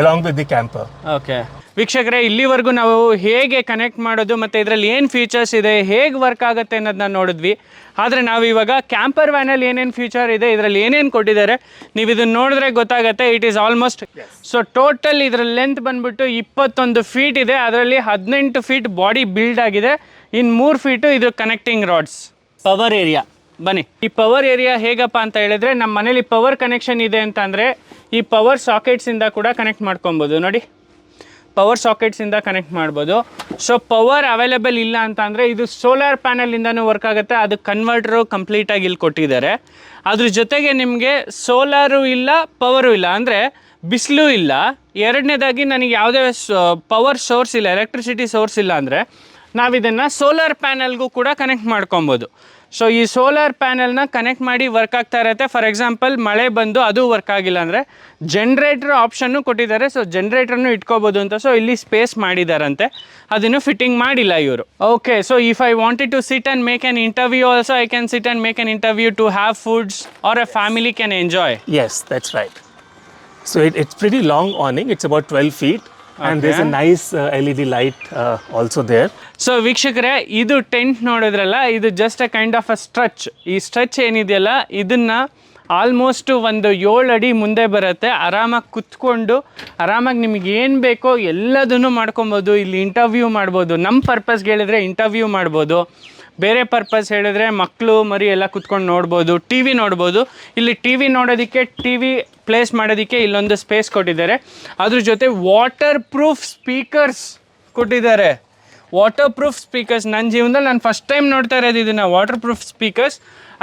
Along with the camper. Okay ವೀಕ್ಷಕರೇ, ಇಲ್ಲಿವರೆಗೂ ನಾವು ಹೇಗೆ ಕನೆಕ್ಟ್ ಮಾಡೋದು ಮತ್ತು ಇದರಲ್ಲಿ ಏನು ಫೀಚರ್ಸ್ ಇದೆ, ಹೇಗೆ ವರ್ಕ್ ಆಗುತ್ತೆ ಅನ್ನೋದನ್ನ ನೋಡಿದ್ವಿ. ಆದರೆ ನಾವು ಇವಾಗ ಕ್ಯಾಂಪರ್ ವ್ಯಾನಲ್ಲಿ ಏನೇನು ಫೀಚರ್ ಇದೆ, ಇದರಲ್ಲಿ ಏನೇನು ಕೊಟ್ಟಿದ್ದಾರೆ, ನೀವು ಇದನ್ನು ನೋಡಿದ್ರೆ ಗೊತ್ತಾಗುತ್ತೆ. It is almost, so total ಇದರ ಲೆಂತ್ ಬಂದ್ಬಿಟ್ಟು 21 ಫೀಟ್ ಇದೆ. ಅದರಲ್ಲಿ 18 ಫೀಟ್ ಬಾಡಿ ಬಿಲ್ಡ್ ಆಗಿದೆ, ಇನ್ನು 3 ಫೀಟು ಇದು ಕನೆಕ್ಟಿಂಗ್ ರಾಡ್ಸ್. ಪವರ್ ಏರಿಯಾ ಬನ್ನಿ. ಈ ಪವರ್ ಏರಿಯಾ ಹೇಗಪ್ಪ ಅಂತ ಹೇಳಿದ್ರೆ, ನಮ್ಮ ಮನೇಲಿ ಪವರ್ ಕನೆಕ್ಷನ್ ಇದೆ ಅಂತ ಅಂದರೆ ಈ ಪವರ್ ಸಾಕೆಟ್ಸಿಂದ ಕೂಡ ಕನೆಕ್ಟ್ ಮಾಡ್ಕೊಬೋದು. ನೋಡಿ, ಪವರ್ ಸಾಕೆಟ್ಸಿಂದ ಕನೆಕ್ಟ್ ಮಾಡ್ಬೋದು. ಸೊ ಪವರ್ ಅವೈಲೇಬಲ್ ಇಲ್ಲ ಅಂತ ಅಂದರೆ ಇದು ಸೋಲಾರ್ ಪ್ಯಾನಲಿಂದನೂ ವರ್ಕ್ ಆಗುತ್ತೆ. ಅದು ಕನ್ವರ್ಟರು ಕಂಪ್ಲೀಟಾಗಿ ಇಲ್ಲಿ ಕೊಟ್ಟಿದ್ದಾರೆ. ಅದ್ರ ಜೊತೆಗೆ ನಿಮಗೆ ಸೋಲಾರು ಇಲ್ಲ, ಪವರು ಇಲ್ಲ, ಅಂದರೆ ಬಿಸಿಲು ಇಲ್ಲ. ಎರಡನೇದಾಗಿ ನನಗೆ ಯಾವುದೇ ಪವರ್ ಸೋರ್ಸ್ ಇಲ್ಲ, ಎಲೆಕ್ಟ್ರಿಸಿಟಿ ಸೋರ್ಸ್ ಇಲ್ಲ ಅಂದರೆ ನಾವಿದನ್ನು ಸೋಲಾರ್ ಪ್ಯಾನಲ್ಗೂ ಕೂಡ ಕನೆಕ್ಟ್ ಮಾಡ್ಕೊಬೋದು. ಸೊ ಈ ಸೋಲಾರ್ ಪ್ಯಾನಲ್ನ ಕನೆಕ್ಟ್ ಮಾಡಿ ವರ್ಕ್ ಆಗ್ತಾ ಇರುತ್ತೆ. ಫಾರ್ ಎಕ್ಸಾಂಪಲ್ ಮಳೆ ಬಂದು ಅದು ವರ್ಕ್ ಆಗಿಲ್ಲ ಅಂದರೆ ಜನ್ರೇಟ್ರ್ ಆಪ್ಷನ್ನು ಕೊಟ್ಟಿದ್ದಾರೆ. ಸೊ ಜನ್ರೇಟ್ರನ್ನು ಇಟ್ಕೋಬೋದು ಅಂತ. ಸೊ ಇಲ್ಲಿ ಸ್ಪೇಸ್ ಮಾಡಿದಾರಂತೆ, ಅದನ್ನು ಫಿಟ್ಟಿಂಗ್ ಮಾಡಿಲ್ಲ ಇವರು. Okay, so if I wanted to sit and make an interview also, I can sit and make an interview to have foods or a family can enjoy. Yes, that's right. So it's pretty long awning. It's about 12 feet. And there's a nice LED light also there. So ವೀಕ್ಷಕರೇ, ಇದು ಟೆಂಟ್ ನೋಡಿದ್ರಲ್ಲ, ಇದು just a kind of a stretch. ಈ ಸ್ಟ್ರೆಚ್ ಏನಿದೆಯಲ್ಲ, ಇದನ್ನು ಆಲ್ಮೋಸ್ಟ್ ಒಂದು 7 ಅಡಿ ಮುಂದೆ ಬರುತ್ತೆ. ಆರಾಮಾಗಿ ಕುತ್ಕೊಂಡು ಆರಾಮಾಗಿ ನಿಮಗೆ ಏನು ಬೇಕೋ ಎಲ್ಲದನ್ನು ಮಾಡ್ಕೊಬೋದು. ಇಲ್ಲಿ ಇಂಟರ್ವ್ಯೂ ಮಾಡ್ಬೋದು. ನಮ್ಮ ಪರ್ಪಸ್ಗೆ ಹೇಳಿದ್ರೆ ಇಂಟರ್ವ್ಯೂ ಮಾಡ್ಬೋದು. ಬೇರೆ ಪರ್ಪಸ್ ಹೇಳಿದ್ರೆ ಮಕ್ಕಳು ಮರಿ ಎಲ್ಲ ಕುತ್ಕೊಂಡು ನೋಡ್ಬೋದು, ಟಿ ವಿ ನೋಡ್ಬೋದು. ಇಲ್ಲಿ ಟಿ ವಿ ನೋಡೋದಕ್ಕೆ, ಟಿ ವಿ ಪ್ಲೇಸ್ ಮಾಡೋದಕ್ಕೆ ಇಲ್ಲೊಂದು ಸ್ಪೇಸ್ ಕೊಟ್ಟಿದ್ದಾರೆ. ಅದ್ರ ಜೊತೆ ವಾಟರ್ ಪ್ರೂಫ್ ಸ್ಪೀಕರ್ಸ್ ಕೊಟ್ಟಿದ್ದಾರೆ. ವಾಟರ್ ಪ್ರೂಫ್ ಸ್ಪೀಕರ್ಸ್ ನನ್ನ ಜೀವನದಲ್ಲಿ ನಾನು ಫಸ್ಟ್ ಟೈಮ್ ನೋಡ್ತಾ ಇರೋದು ಇದನ್ನು, ವಾಟರ್ ಪ್ರೂಫ್ ಸ್ಪೀಕರ್ಸ್.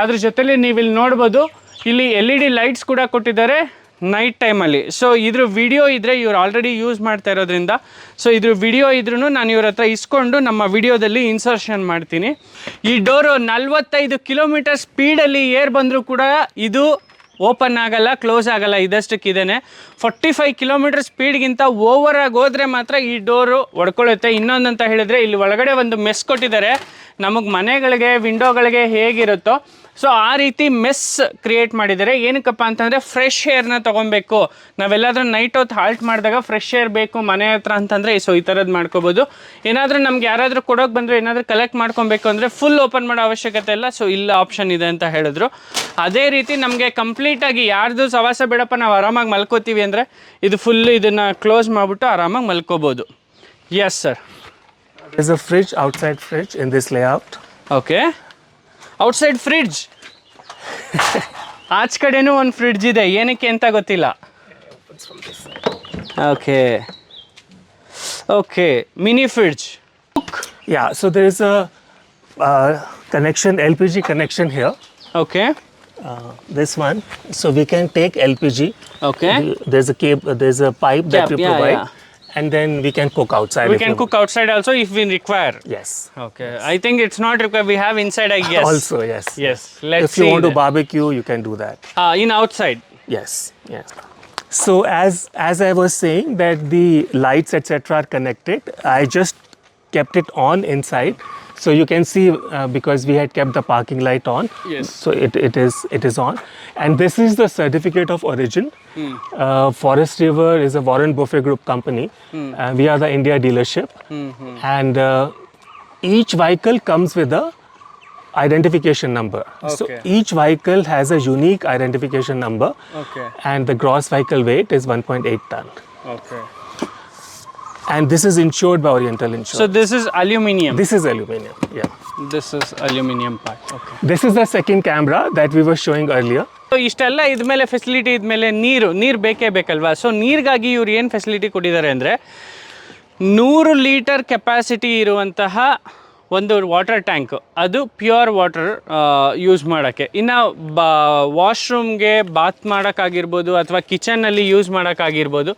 ಅದ್ರ ಜೊತೆಲಿ ನೀವು ಇಲ್ಲಿ ನೋಡ್ಬೋದು, ಇಲ್ಲಿ LED ಲೈಟ್ಸ್ ಕೂಡ ಕೊಟ್ಟಿದ್ದಾರೆ ನೈಟ್ ಟೈಮಲ್ಲಿ. ಸೊ ಇದ್ರ ವಿಡಿಯೋ ಇದ್ದರೆ ಇವ್ರು ಆಲ್ರೆಡಿ ಯೂಸ್ ಮಾಡ್ತಾ ಇರೋದ್ರಿಂದ, ಸೊ ಇದ್ರ ವಿಡಿಯೋ ಇದ್ರೂ ನಾನು ಇವ್ರ ಹತ್ರ ಇಸ್ಕೊಂಡು ನಮ್ಮ ವಿಡಿಯೋದಲ್ಲಿ ಇನ್ಸರ್ಷನ್ ಮಾಡ್ತೀನಿ. ಈ ಡೋರು 45 ಕಿಲೋಮೀಟರ್ ಸ್ಪೀಡಲ್ಲಿ ಏರ್ ಬಂದರೂ ಕೂಡ ಇದು ಓಪನ್ ಆಗಲ್ಲ, ಕ್ಲೋಸ್ ಆಗಲ್ಲ. ಇದಷ್ಟಕ್ಕಿದೆ. 45 ಕಿಲೋಮೀಟರ್ ಸ್ಪೀಡ್ಗಿಂತ ಓವರಾಗಿ ಹೋದರೆ ಮಾತ್ರ ಈ ಡೋರು ಒಡ್ಕೊಳ್ಳುತ್ತೆ. ಇನ್ನೊಂದಂತ ಹೇಳಿದರೆ ಇಲ್ಲಿ ಒಳಗಡೆ ಒಂದು ಮೆಸ್ ಕೊಟ್ಟಿದ್ದಾರೆ. ನಮಗೆ ಮನೆಗಳಿಗೆ, ವಿಂಡೋಗಳಿಗೆ ಹೇಗಿರುತ್ತೋ ಸೊ ಆ ರೀತಿ ಮೆಸ್ ಕ್ರಿಯೇಟ್ ಮಾಡಿದ್ದಾರೆ. ಏನಕ್ಕಪ್ಪ ಅಂತಂದರೆ ಫ್ರೆಶ್ ಏರ್ನ ತೊಗೊಬೇಕು. ನಾವೆಲ್ಲಾದ್ರೂ ನೈಟ್ ಹೊತ್ತು ಹಾಲ್ಟ್ ಮಾಡಿದಾಗ ಫ್ರೆಶ್ ಏರ್ ಬೇಕು ಮನೆ ಹತ್ರ ಅಂತಂದರೆ ಸೊ ಈ ಥರದ್ದು ಮಾಡ್ಕೋಬೋದು. ಏನಾದರೂ ನಮ್ಗೆ ಯಾರಾದರೂ ಕೊಡೋಕೆ ಬಂದರೆ, ಏನಾದರೂ ಕಲೆಕ್ಟ್ ಮಾಡ್ಕೊಬೇಕು ಅಂದರೆ ಫುಲ್ ಓಪನ್ ಮಾಡೋ ಅವಶ್ಯಕತೆ ಇಲ್ಲ. ಸೊ ಇಲ್ಲ ಆಪ್ಷನ್ ಇದೆ ಅಂತ ಹೇಳಿದ್ರು. ಅದೇ ರೀತಿ ನಮಗೆ ಕಂಪ್ಲೀಟಾಗಿ ಯಾರ್ದು ಸವಾಸ ಬೇಡಪ್ಪ, ನಾವು ಆರಾಮಾಗಿ ಮಲ್ಕೋತೀವಿ ಅಂದರೆ ಇದು ಫುಲ್ಲು ಇದನ್ನು ಕ್ಲೋಸ್ ಮಾಡಿಬಿಟ್ಟು ಆರಾಮಾಗಿ ಮಲ್ಕೋಬೋದು. Yes sir. There's a fridge, outside fridge in this layout. Okay, outside fridge. ಆಚೆ ಕಡೆನೂ ಒಂದು ಫ್ರಿಡ್ಜ್ ಇದೆ, ಏನಕ್ಕೆ ಅಂತ ಗೊತ್ತಿಲ್ಲ. connections from this side. Okay. Okay. Mini fridge. Yeah, so there is a connection, LPG connection here. Okay. This one. So we can take LPG. Okay. There's a cable, there's a pipe that Cap, we yeah, provide. yeah. And then we can cook outside. We if can you cook outside also if we require. want. Yes. Okay. I think it's not required. We have inside, I guess. Also, yes. Yes. Let's If you see want to that. barbecue, you can do that. In outside. Yes. Yes. So as I was saying that the lights etc. are connected, I just kept it on inside. So you can see because we had kept the parking light on. Yes. So it is on, and this is the certificate of origin. Forest River is a Warren Buffett Group company. We are the India dealership, and each vehicle comes with a identification number. So Okay. each vehicle has a unique identification number, Okay. and the gross vehicle weight is 1.8 ton. Okay. And this is insured by Oriental Insurance. So this is aluminium. This is aluminum. Yeah. This is aluminium part. Okay. This is the second camera that we were showing earlier. So ಇಷ್ಟೆಲ್ಲ ಇದ್ಮೇಲೆ ಫೆಸಿಲಿಟಿ ಇದ್ಮೇಲೆ ನೀರು ಬೇಕೇ ಬೇಕಲ್ವಾ. ಸೊ ನೀರಿಗಾಗಿ ಇವ್ರು ಏನು ಫೆಸಿಲಿಟಿ ಕೊಟ್ಟಿದ್ದಾರೆ ಅಂದರೆ 100 ಲೀಟರ್ ಕೆಪಾಸಿಟಿ ಇರುವಂತಹ ಒಂದು ವಾಟರ್ ಟ್ಯಾಂಕ್, ಅದು ಪ್ಯೂರ್ ವಾಟರ್ ಯೂಸ್ ಮಾಡೋಕ್ಕೆ. ಇನ್ನು ವಾಶ್ರೂಮ್ಗೆ ಬಾತ್ ಮಾಡೋಕ್ಕಾಗಿರ್ಬೋದು ಅಥವಾ ಕಿಚನ್ನಲ್ಲಿ ಯೂಸ್ ಮಾಡೋಕ್ಕಾಗಿರ್ಬೋದು.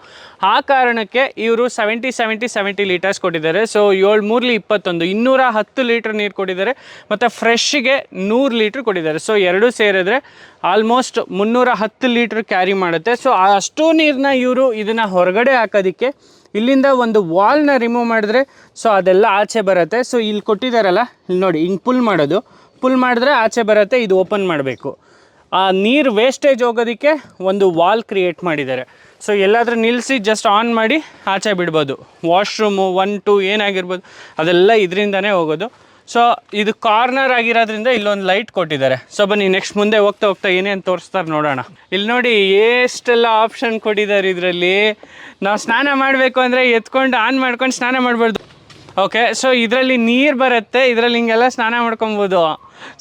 ಆ ಕಾರಣಕ್ಕೆ ಇವರು 70 ಲೀಟರ್ಸ್ ಕೊಟ್ಟಿದ್ದಾರೆ. ಸೊ 7 3 21 210 ಲೀಟರ್ ನೀರು ಕೊಟ್ಟಿದ್ದಾರೆ, ಮತ್ತು ಫ್ರೆಶ್ಗೆ 100 ಲೀಟ್ರ್ ಕೊಟ್ಟಿದ್ದಾರೆ. ಸೊ ಎರಡೂ ಸೇರಿದ್ರೆ ಆಲ್ಮೋಸ್ಟ್ 310 ಲೀಟ್ರ್ ಕ್ಯಾರಿ ಮಾಡುತ್ತೆ. ಸೊ ಅಷ್ಟು ನೀರನ್ನ ಇವರು ಇದನ್ನು ಹೊರಗಡೆ ಹಾಕೋದಕ್ಕೆ ಇಲ್ಲಿಂದ ಒಂದು ವಾಲ್ನ ರಿಮೂವ್ ಮಾಡಿದ್ರೆ ಸೊ ಅದೆಲ್ಲ ಆಚೆ ಬರುತ್ತೆ. ಸೊ ಇಲ್ಲಿ ಕೊಟ್ಟಿದ್ದಾರಲ್ಲ, ಇಲ್ಲಿ ನೋಡಿ, ಹಿಂಗೆ ಪುಲ್ ಮಾಡಿದ್ರೆ ಆಚೆ ಬರುತ್ತೆ. ಇದು ಓಪನ್ ಮಾಡಬೇಕು. ಆ ನೀರು ವೇಸ್ಟೇಜ್ ಹೋಗೋದಕ್ಕೆ ಒಂದು ವಾಲ್ ಕ್ರಿಯೇಟ್ ಮಾಡಿದ್ದಾರೆ. ಸೊ ಎಲ್ಲಾದರೂ ನಿಲ್ಲಿಸಿ ಜಸ್ಟ್ ಆನ್ ಮಾಡಿ ಆಚೆ ಬಿಡ್ಬೋದು. ವಾಶ್ರೂಮು 1 2 ಏನಾಗಿರ್ಬೋದು ಅದೆಲ್ಲ ಇದರಿಂದನೇ ಹೋಗೋದು. ಸೊ ಇದು ಕಾರ್ನರ್ ಆಗಿರೋದ್ರಿಂದ ಇಲ್ಲೊಂದು ಲೈಟ್ ಕೊಟ್ಟಿದ್ದಾರೆ. ಸೊ ಬನ್ನಿ ನೆಕ್ಸ್ಟ್ ಮುಂದೆ ಹೋಗ್ತಾ ಏನೇನು ತೋರಿಸ್ತಾರೆ ನೋಡೋಣ. ಇಲ್ಲಿ ನೋಡಿ ಎಷ್ಟೆಲ್ಲ ಆಪ್ಷನ್ ಕೊಟ್ಟಿದ್ದಾರೆ ಇದರಲ್ಲಿ. ನಾವು ಸ್ನಾನ ಮಾಡಬೇಕು ಅಂದರೆ ಎತ್ಕೊಂಡು ಆನ್ ಮಾಡ್ಕೊಂಡು ಸ್ನಾನ ಮಾಡಬಾರ್ದು. ಓಕೆ, ಸೊ ಇದರಲ್ಲಿ ನೀರು ಬರುತ್ತೆ, ಇದರಲ್ಲಿ ಹಿಂಗೆಲ್ಲ ಸ್ನಾನ ಮಾಡ್ಕೊಬೋದು.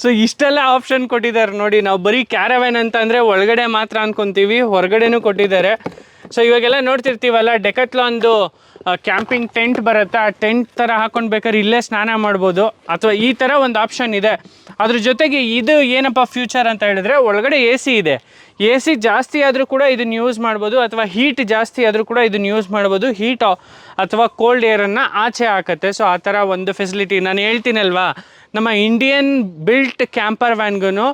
ಸೊ ಇಷ್ಟೆಲ್ಲ ಆಪ್ಷನ್ ಕೊಟ್ಟಿದ್ದಾರೆ ನೋಡಿ. ನಾವು ಬರೀ ಕ್ಯಾರವ್ಯಾನ್ ಅಂತ ಅಂದರೆ ಒಳಗಡೆ ಮಾತ್ರ ಅಂದ್ಕೊತೀವಿ, ಹೊರಗಡೆನೂ ಕೊಟ್ಟಿದ್ದಾರೆ. ಸೊ ಇವಾಗೆಲ್ಲ ನೋಡ್ತಿರ್ತೀವಲ್ಲ, ಡೆಕತ್ಲಾನ್ದು ಕ್ಯಾಂಪಿಂಗ್ ಟೆಂಟ್ ಬರುತ್ತೆ, ಆ ಟೆಂಟ್ ಥರ ಹಾಕೊಂಡು ಬೇಕಾದ್ರೆ ಇಲ್ಲೇ ಸ್ನಾನ ಮಾಡ್ಬೋದು, ಅಥವಾ ಈ ಥರ ಒಂದು ಆಪ್ಷನ್ ಇದೆ. ಅದ್ರ ಜೊತೆಗೆ ಇದು ಏನಪ್ಪ ಫ್ಯೂಚರ್ ಅಂತ ಹೇಳಿದ್ರೆ, ಒಳಗಡೆ AC ಇದೆ. AC ಜಾಸ್ತಿ ಆದರೂ ಕೂಡ ಇದನ್ನು ಯೂಸ್ ಮಾಡ್ಬೋದು, ಅಥವಾ ಹೀಟ್ ಜಾಸ್ತಿ ಆದರೂ ಕೂಡ ಇದನ್ನು ಯೂಸ್ ಮಾಡ್ಬೋದು. ಹೀಟ್ ಅಥವಾ ಕೋಲ್ಡ್ ಏರನ್ನು ಆಚೆ ಹಾಕತ್ತೆ. ಸೊ ಆ ಥರ ಒಂದು ಫೆಸಿಲಿಟಿ ನಾನು ಹೇಳ್ತೀನಲ್ವಾ. ನಮ್ಮ ಇಂಡಿಯನ್ ಬಿಲ್ಟ್ ಕ್ಯಾಂಪರ್ ವ್ಯಾನ್ಗೂ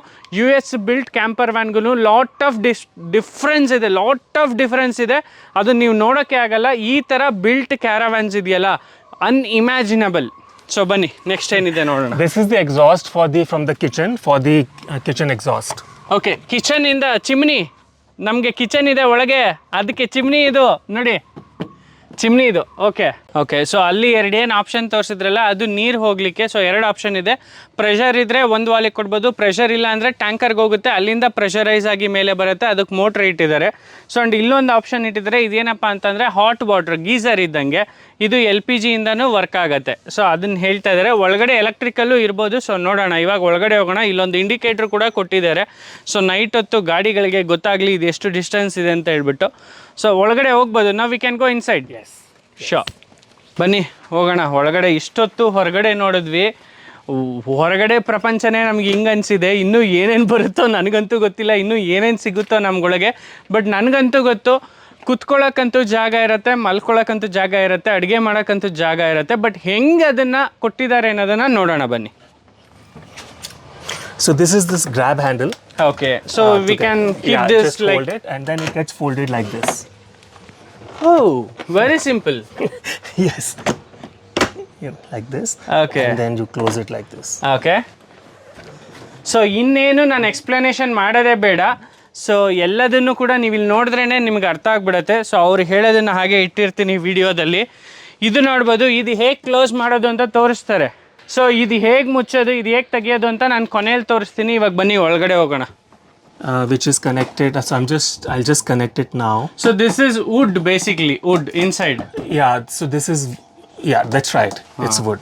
US ಬಿಲ್ಟ್ ಕ್ಯಾಂಪರ್ ವ್ಯಾನ್ಗೂ ಲಾಟ್ ಆಫ್ ಡಿಫ್ರೆನ್ಸ್ ಇದೆ. ಅದು ನೀವು ನೋಡೋಕ್ಕೆ ಆಗಲ್ಲ. ಈ ಥರ ಬಿಲ್ಟ್ ಕ್ಯಾರವ್ಯಾನ್ಸ್ ಇದೆಯಲ್ಲ, ಅನ್ಇಮ್ಯಾಜಿನಬಲ್. ಸೊ ಬನ್ನಿ ನೆಕ್ಸ್ಟ್ ಏನಿದೆ ನೋಡೋಣ. This is the exhaust from the kitchen, for the kitchen exhaust. Okay, ಕಿಚನಿಂದ ಚಿಮ್ನಿ. ನಮಗೆ ಕಿಚನ್ ಇದೆ ಒಳಗೆ, ಅದಕ್ಕೆ ಚಿಮ್ನಿ ಇದು ನೋಡಿ, ಚಿಮ್ನಿ ಇದು. ಓಕೆ, ಸೊ ಅಲ್ಲಿ ಎರಡೇನು ಆಪ್ಷನ್ ತೋರಿಸಿದ್ರಲ್ಲ, ಅದು ನೀರು ಹೋಗಲಿಕ್ಕೆ. ಸೊ 2 ಆಪ್ಷನ್ ಇದೆ. ಪ್ರೆಷರ್ ಇದ್ದರೆ ಒಂದು ವಾಲಿಗೆ ಕೊಡ್ಬೋದು, ಪ್ರೆಷರ್ ಇಲ್ಲ ಅಂದರೆ ಟ್ಯಾಂಕರ್ಗೆ ಹೋಗುತ್ತೆ, ಅಲ್ಲಿಂದ ಪ್ರೆಷರೈಸ್ ಆಗಿ ಮೇಲೆ ಬರುತ್ತೆ, ಅದಕ್ಕೆ ಮೋಟ್ರ್ ಇಟ್ಟಿದ್ದಾರೆ. ಸೊ ಅಂಡ್ ಇಲ್ಲೊಂದು ಆಪ್ಷನ್ ಇಟ್ಟಿದ್ದಾರೆ. ಇದೇನಪ್ಪ ಅಂತಂದರೆ ಹಾಟ್ ವಾಟರ್ ಗೀಸರ್ ಇದ್ದಂಗೆ, ಇದು LPG ಇಂದನೂ ವರ್ಕ್ ಆಗುತ್ತೆ. ಸೊ ಅದನ್ನು ಹೇಳ್ತಾ ಇದ್ದಾರೆ. ಒಳಗಡೆ ಎಲೆಕ್ಟ್ರಿಕಲ್ಲು ಇರ್ಬೋದು. ಸೊ ನೋಡೋಣ, ಇವಾಗ ಒಳಗಡೆ ಹೋಗೋಣ. ಇಲ್ಲೊಂದು ಇಂಡಿಕೇಟ್ರ್ ಕೂಡ ಕೊಟ್ಟಿದ್ದಾರೆ. ಸೊ ನೈಟ್ ಹೊತ್ತು ಗಾಡಿಗಳಿಗೆ ಗೊತ್ತಾಗಲಿ ಇದು ಎಷ್ಟು ಡಿಸ್ಟೆನ್ಸ್ ಇದೆ ಅಂತ ಹೇಳ್ಬಿಟ್ಟು. ಸೊ ಒಳಗಡೆ ಹೋಗ್ಬೋದು. ನಾವು we can go inside. Yes. Show, ಬನ್ನಿ ಹೋಗೋಣ ಒಳಗಡೆ. ಇಷ್ಟೊತ್ತು ಹೊರಗಡೆ ನೋಡಿದ್ವಿ, ಹೊರಗಡೆ ಪ್ರಪಂಚನೇ ನಮ್ಗೆ ಹಿಂಗೆ ಅನಿಸಿದೆ. ಇನ್ನೂ ಏನೇನು ಬರುತ್ತೋ ನನಗಂತೂ ಗೊತ್ತಿಲ್ಲ, ಇನ್ನೂ ಏನೇನು ಸಿಗುತ್ತೋ ನಮ್ಗೊಳಗೆ. ಬಟ್ ನನಗಂತೂ ಗೊತ್ತು, ಕುತ್ಕೊಳ್ಳೋಕ್ಕಂತೂ ಜಾಗ ಇರುತ್ತೆ, ಮಲ್ಕೊಳ್ಳೋಕ್ಕಂತೂ ಜಾಗ ಇರುತ್ತೆ, ಅಡುಗೆ ಮಾಡೋಕ್ಕಂತೂ ಜಾಗ ಇರುತ್ತೆ. ಬಟ್ ಹೆಂಗೆ ಅದನ್ನು ಕೊಟ್ಟಿದ್ದಾರೆ ಅನ್ನೋದನ್ನು ನೋಡೋಣ ಬನ್ನಿ. So this is this grab handle. Okay, so we can keep this just like... fold it, and then it gets folded like this. Oh, very simple. Yes. Yeah, like this. Okay. And then you close it like this. Okay, so ಇನ್ನೇನು ನಾನು ಎಕ್ಸ್ಪ್ಲನೇಷನ್ ಮಾಡೋದೇ ಬೇಡ. ಸೊ ಎಲ್ಲದನ್ನು ಕೂಡ ನೀವು ಇಲ್ಲಿ ನೋಡಿದ್ರೇ ನಿಮ್ಗೆ ಅರ್ಥ ಆಗಿಬಿಡುತ್ತೆ. ಸೊ ಅವ್ರು ಹೇಳೋದನ್ನು ಹಾಗೆ ಇಟ್ಟಿರ್ತೀನಿ ವಿಡಿಯೋದಲ್ಲಿ. ಇದು ನೋಡ್ಬೋದು, ಇದು ಹೇಗೆ ಕ್ಲೋಸ್ ಮಾಡೋದು ಅಂತ ತೋರಿಸ್ತಾರೆ. ಸೊ ಇದು ಹೇಗೆ ಮುಚ್ಚೋದು, ಇದು ಹೇಗೆ ತೆಗಿಯೋದು ಅಂತ ನಾನು ಕೊನೆಯಲ್ಲಿ ತೋರಿಸ್ತೀನಿ. ಇವಾಗ ಬನ್ನಿ ಒಳಗಡೆ ಹೋಗೋಣ. Which is connected. So I'll just connect it now. So this is wood, basically wood inside. Yeah. So this is, yeah, that's right. It's wood.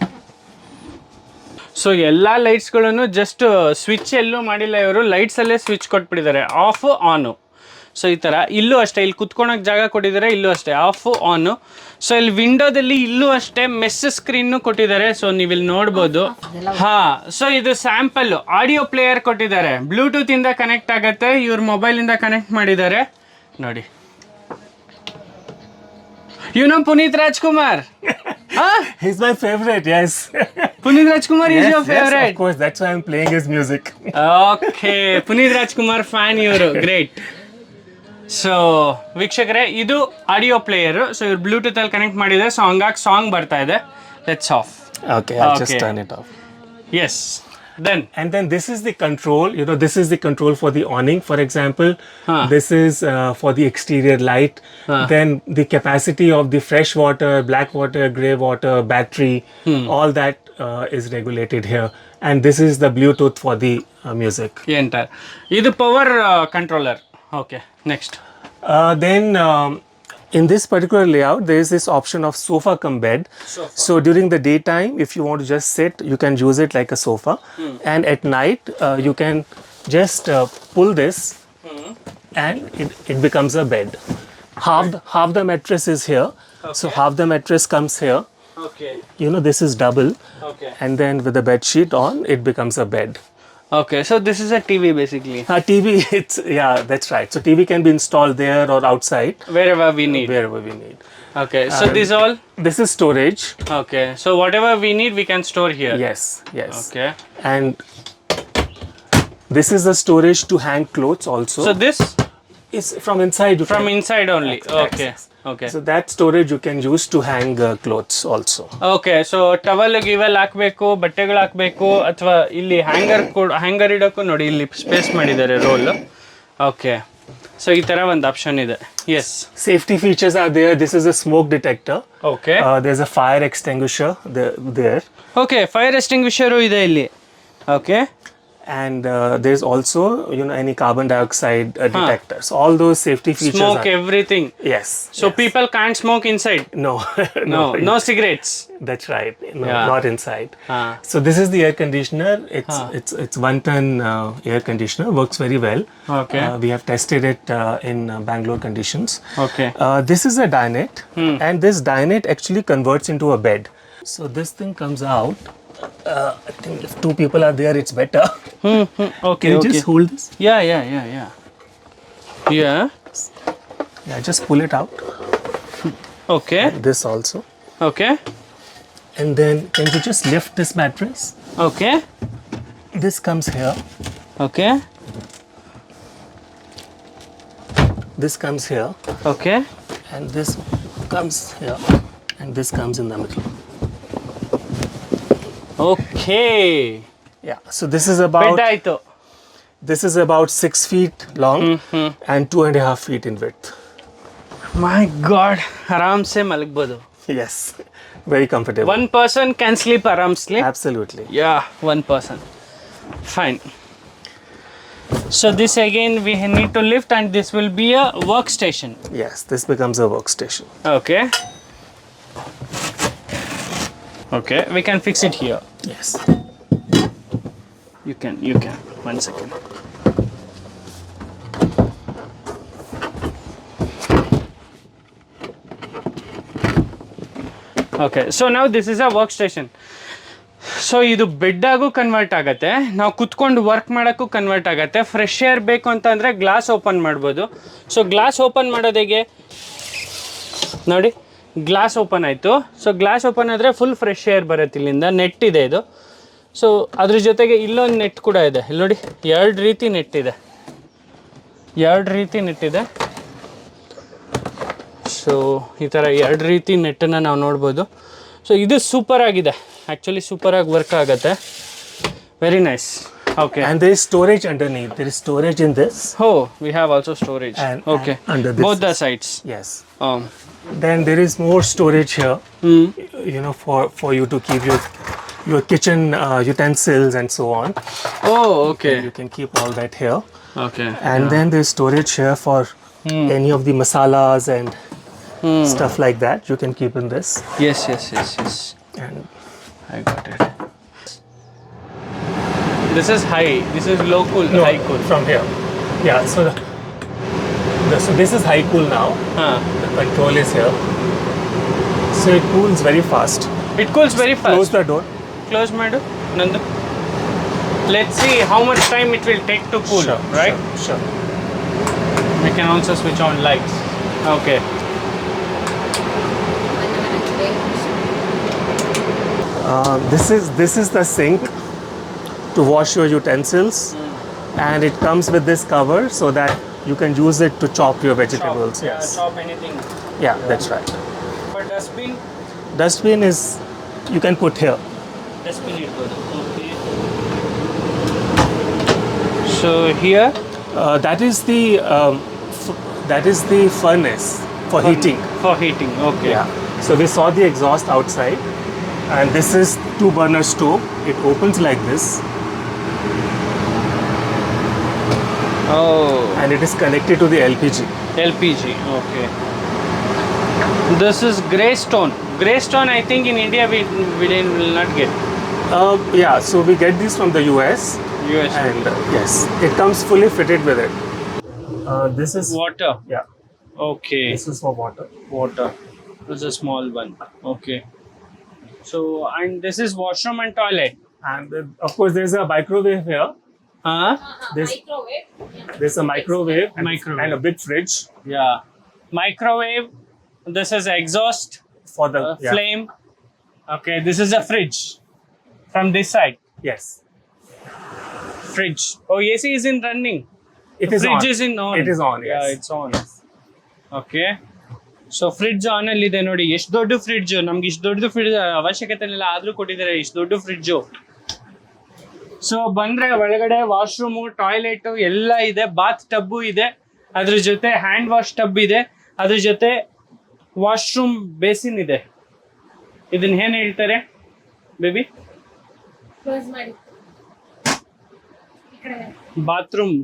So ಎಲ್ಲ ಲೈಟ್ಸ್ಗಳನ್ನು ಜಸ್ಟ್ ಸ್ವಿಚ್ ಎಲ್ಲೂ ಮಾಡಿಲ್ಲ ಇವರು, ಲೈಟ್ಸಲ್ಲೇ ಸ್ವಿಚ್ ಕೊಟ್ಬಿಟ್ಟಿದ್ದಾರೆ, ಆಫ್ ಆನು. ಸೊ ಈ ಥರ ಇಲ್ಲೂ ಅಷ್ಟೇ, ಇಲ್ಲಿ ಕುತ್ಕೊಳಕ್ಕೆ ಜಾಗ ಕೊಟ್ಟಿದ್ದಾರೆ, ಇಲ್ಲೂ ಅಷ್ಟೇ ಆಫು ಆನು. ಸೊ ಇಲ್ಲಿ ವಿಂಡೋದಲ್ಲಿ ಇಲ್ಲೂ ಅಷ್ಟೇ ಮೆಸ್ ಸ್ಕ್ರೀನ್ನು ಕೊಟ್ಟಿದ್ದಾರೆ. ಸೊ ನೀವು ಇಲ್ಲಿ ನೋಡ್ಬೋದು. ಹಾಂ, ಸೊ ಇದು ಸ್ಯಾಂಪಲ್ ಆಡಿಯೋ ಪ್ಲೇಯರ್ ಕೊಟ್ಟಿದ್ದಾರೆ, ಬ್ಲೂಟೂತ್ ಇಂದ ಕನೆಕ್ಟ್ ಆಗುತ್ತೆ, ಇವ್ರ ಮೊಬೈಲಿಂದ ಕನೆಕ್ಟ್ ಮಾಡಿದ್ದಾರೆ ನೋಡಿ. Puneeth Rajkumar. He's my favorite, yes. Puneeth Rajkumar is your Yes, favorite? of course. That's why I'm playing his music. Okay, Puneeth Rajkumar fan ಇವರು, ಗ್ರೇಟ್. ಸೊ ವೀಕ್ಷಕರೇ, ಇದು ಆಡಿಯೋ ಪ್ಲೇಯರು. ಸೊ ಇವ್ರು ಬ್ಲೂಟೂತ್ ಅಲ್ಲಿ ಕನೆಕ್ಟ್ ಮಾಡಿದೆ, ಸೊ ಹಂಗಾಗಿ ಸಾಂಗ್ ಬರ್ತಾ ಇದೆ. Let's off. Okay, I'll just Okay. turn it off. Yes, then And then this is the control, this is the control for the awning, for example. This is for the exterior light. Then the capacity of the fresh water, black water, gray water, battery, all that is regulated here. And this is the Bluetooth for the music. Enter. ಇದು power controller. Okay, next. Then in this particular layout, there is this option of sofa cum bed. So during the daytime, if you want to just sit, you can use it like a sofa. And at night, you can just pull this and it becomes a bed. Half the mattress is here. So half the mattress comes here. Okay, This is double. Okay, And then with the bed sheet on, it becomes a bed. Okay. So this is a TV basically. TV, yeah, that's right. So TV can be installed there or outside, where we need. wherever we need. Okay, so this all. This is storage. Okay, so what ever we need we can store here. Yes. Okay, And this is the storage to hang clothes also. So this It's from inside. You from can, inside only. Okay, Yes. Okay, So that storage you can use to hang clothes also. Okay. So towel ಗಿವೆಲ್ ಹಾಕಬೇಕು, ಬಟ್ಟೆಗಳು ಹಾಕಬೇಕು, ಅಥವಾ ಇಲ್ಲಿ ಹ್ಯಾಂಗರ್ ಇಡೋಕ್ಕೂ ನೋಡಿ ಇಲ್ಲಿ ಸ್ಪೇಸ್ ಮಾಡಿದ್ದಾರೆ ರೋಲ್. ಓಕೆ, ಸೊ ಈ ಥರ ಒಂದು ಆಪ್ಷನ್ ಇದೆ. Yes. Safety features are there. This is a smoke detector. Okay, There's a fire extinguisher there. Okay. Fire extinguisher ಇದೆ ಇಲ್ಲಿ. Okay, And there's also any carbon dioxide detectors. All those safety features. Smoke everything. Yes. So people can't smoke inside. No. No cigarettes. That's right. No, Yeah. not inside. Ah. So this is the air conditioner. It's 1-ton air conditioner. Works very well. Okay. We have tested it in Bangalore conditions. Okay, This is a dinette, and this dinette actually converts into a bed. So this thing comes out. I think if two people are there, it's better. Okay, Can you okay. just hold this? Yeah. Yeah, just pull it out. Okay, This also. Okay, And then can you just lift this mattress? Okay, This comes here. Okay, This comes here. Okay. And this comes here. And this comes in the middle. Okay, Yeah. So this is about bed ಆಯ್ತು. 6 feet long and 2.5 feet in width. My god, ಆರಾಮ್ಸೆ ಮಲಗ್ಬೋದು. Yes. Very comfortable. One person can sleep ಆರಾಮ್ಸ್ಲಿ. Absolutely. Yeah, one person. Fine. So this again we need to lift and this will be a work station. Yes. This becomes a workstation. Okay, okay. We can fix it here. Yes. You can. 1 second. Okay, so now this is a workstation. So ಇದು ಬೆಡ್ ಆಗು ಕನ್ವರ್ಟ್ ಆಗುತ್ತೆ, ನಾವು ಕುತ್ಕೊಂಡು ವರ್ಕ್ ಮಾಡೋಕ್ಕೂ ಕನ್ವರ್ಟ್ ಆಗುತ್ತೆ. ಫ್ರೆಶ್ ಏರ್ ಬೇಕು ಅಂತಂದರೆ ಗ್ಲಾಸ್ ಓಪನ್ ಮಾಡ್ಬೋದು. ಸೊ ಗ್ಲಾಸ್ ಓಪನ್ ಮಾಡೋದು ಹೇಗೆ ನೋಡಿ, ಗ್ಲಾಸ್ ಓಪನ್ ಆಯಿತು. ಸೊ ಗ್ಲಾಸ್ ಓಪನ್ ಆದರೆ ಫುಲ್ ಫ್ರೆಶ್ ಏರ್ ಬರುತ್ತೆ. ಇಲ್ಲಿಂದ ನೆಟ್ ಇದೆ ಇದು. ಸೊ ಅದ್ರ ಜೊತೆಗೆ ಇಲ್ಲೊಂದು ನೆಟ್ ಕೂಡ ಇದೆ. ಇಲ್ಲಿ ನೋಡಿ, ಎರಡು ರೀತಿ ನೆಟ್ ಇದೆ. ಸೊ ಈ ಥರ ಎರಡು ರೀತಿ ನೆಟ್ಟನ್ನು ನಾವು ನೋಡ್ಬೋದು. ಸೊ ಇದು ಸೂಪರ್ ಆಗಿದೆ, ಆ್ಯಕ್ಚುಲಿ ಸೂಪರಾಗಿ ವರ್ಕ್ ಆಗುತ್ತೆ. Very nice. Okay, And there is storage underneath. There is storage in this. We have also storage. Okay, under this. Both the sides. Yes. Then there is more storage here. For you to keep your kitchen utensils and so on. Okay, You can keep all that here. Okay. And then there's storage here for any of the masalas and stuff like that. You can keep in this. Yes. And I got it. This is high. This is low cool. no, High cool. from here. Yeah. So So this is high cool now. The control is here. So it cools very fast. It cools very fast. Close the door. Close madu Nandu. Let's see how much time it will take to cool, Sure, right? Sure. We can also switch on lights. Okay. This is the sink to wash your utensils, and it comes with this cover so that you can use it to chop your vegetables. Chop, Yes. chop anything. Yeah, that's right. For dustbin, Dustbin is you can put here. dustbin irbodu. Okay. So here, that is the furnace for heating. For heating. Okay. Yeah. So we saw the exhaust outside, and this is 2-burner stove. It opens like this, Oh, and it is connected to the LPG. LPG. Okay. This is grey stone. Grey stone, I think in India will not get. Yeah. So we get these from the US, US. and yes, it comes fully fitted with it. This is Water. yeah. Okay. This is for water. Water. This is a small one. Okay. So, and this is washroom and toilet. And of course, there's a microwave here. This, Microwave. there's a microwave, Microwave. and a big fridge Yeah. Microwave. This is exhaust. for the yeah. Flame. Okay. This is a fridge. From this side. Yes, Fridge. Oh, AC is in running. it is Fridge on. is in on. It is on. Yes. Yeah, it's on. Okay. So fridge on ಅಲ್ಲಿ ಇದೆ ನೋಡಿ, ಎಷ್ಟು ದೊಡ್ಡ ಫ್ರಿಡ್ಜ್. ನಮ್ಗೆ ಇಷ್ಟು ದೊಡ್ಡ ಫ್ರಿಡ್ಜ್ ಅವಶ್ಯಕತೆ ಇಲ್ಲ, ಆದ್ರೂ ಕೊಟ್ಟಿದ್ದಾರೆ ಇಷ್ಟು ದೊಡ್ಡ ಫ್ರಿಡ್ಜು. ಸೊ ಬಂದ್ರೆ ಒಳಗಡೆ ವಾಶ್ರೂಮು, ಟಾಯ್ಲೆಟ್ ಎಲ್ಲ ಇದೆ, ಬಾತ್ ಟಬ್ಬು ಇದೆ, ಅದ್ರ ಜೊತೆ ಹ್ಯಾಂಡ್ ವಾಶ್ ಟಬ್ ಇದೆ, ಅದ್ರ ಜೊತೆ ವಾಶ್ರೂಮ್ ಬೇಸಿನ್ ಇದೆ. ಇದನ್ನ ಏನ್ ಹೇಳ್ತಾರೆ ಬೇಬಿ? ಕ್ಲೋಸ್ ಮಾಡಿ. ಈ ಕಡೆ ಬಾತ್ರೂಮ್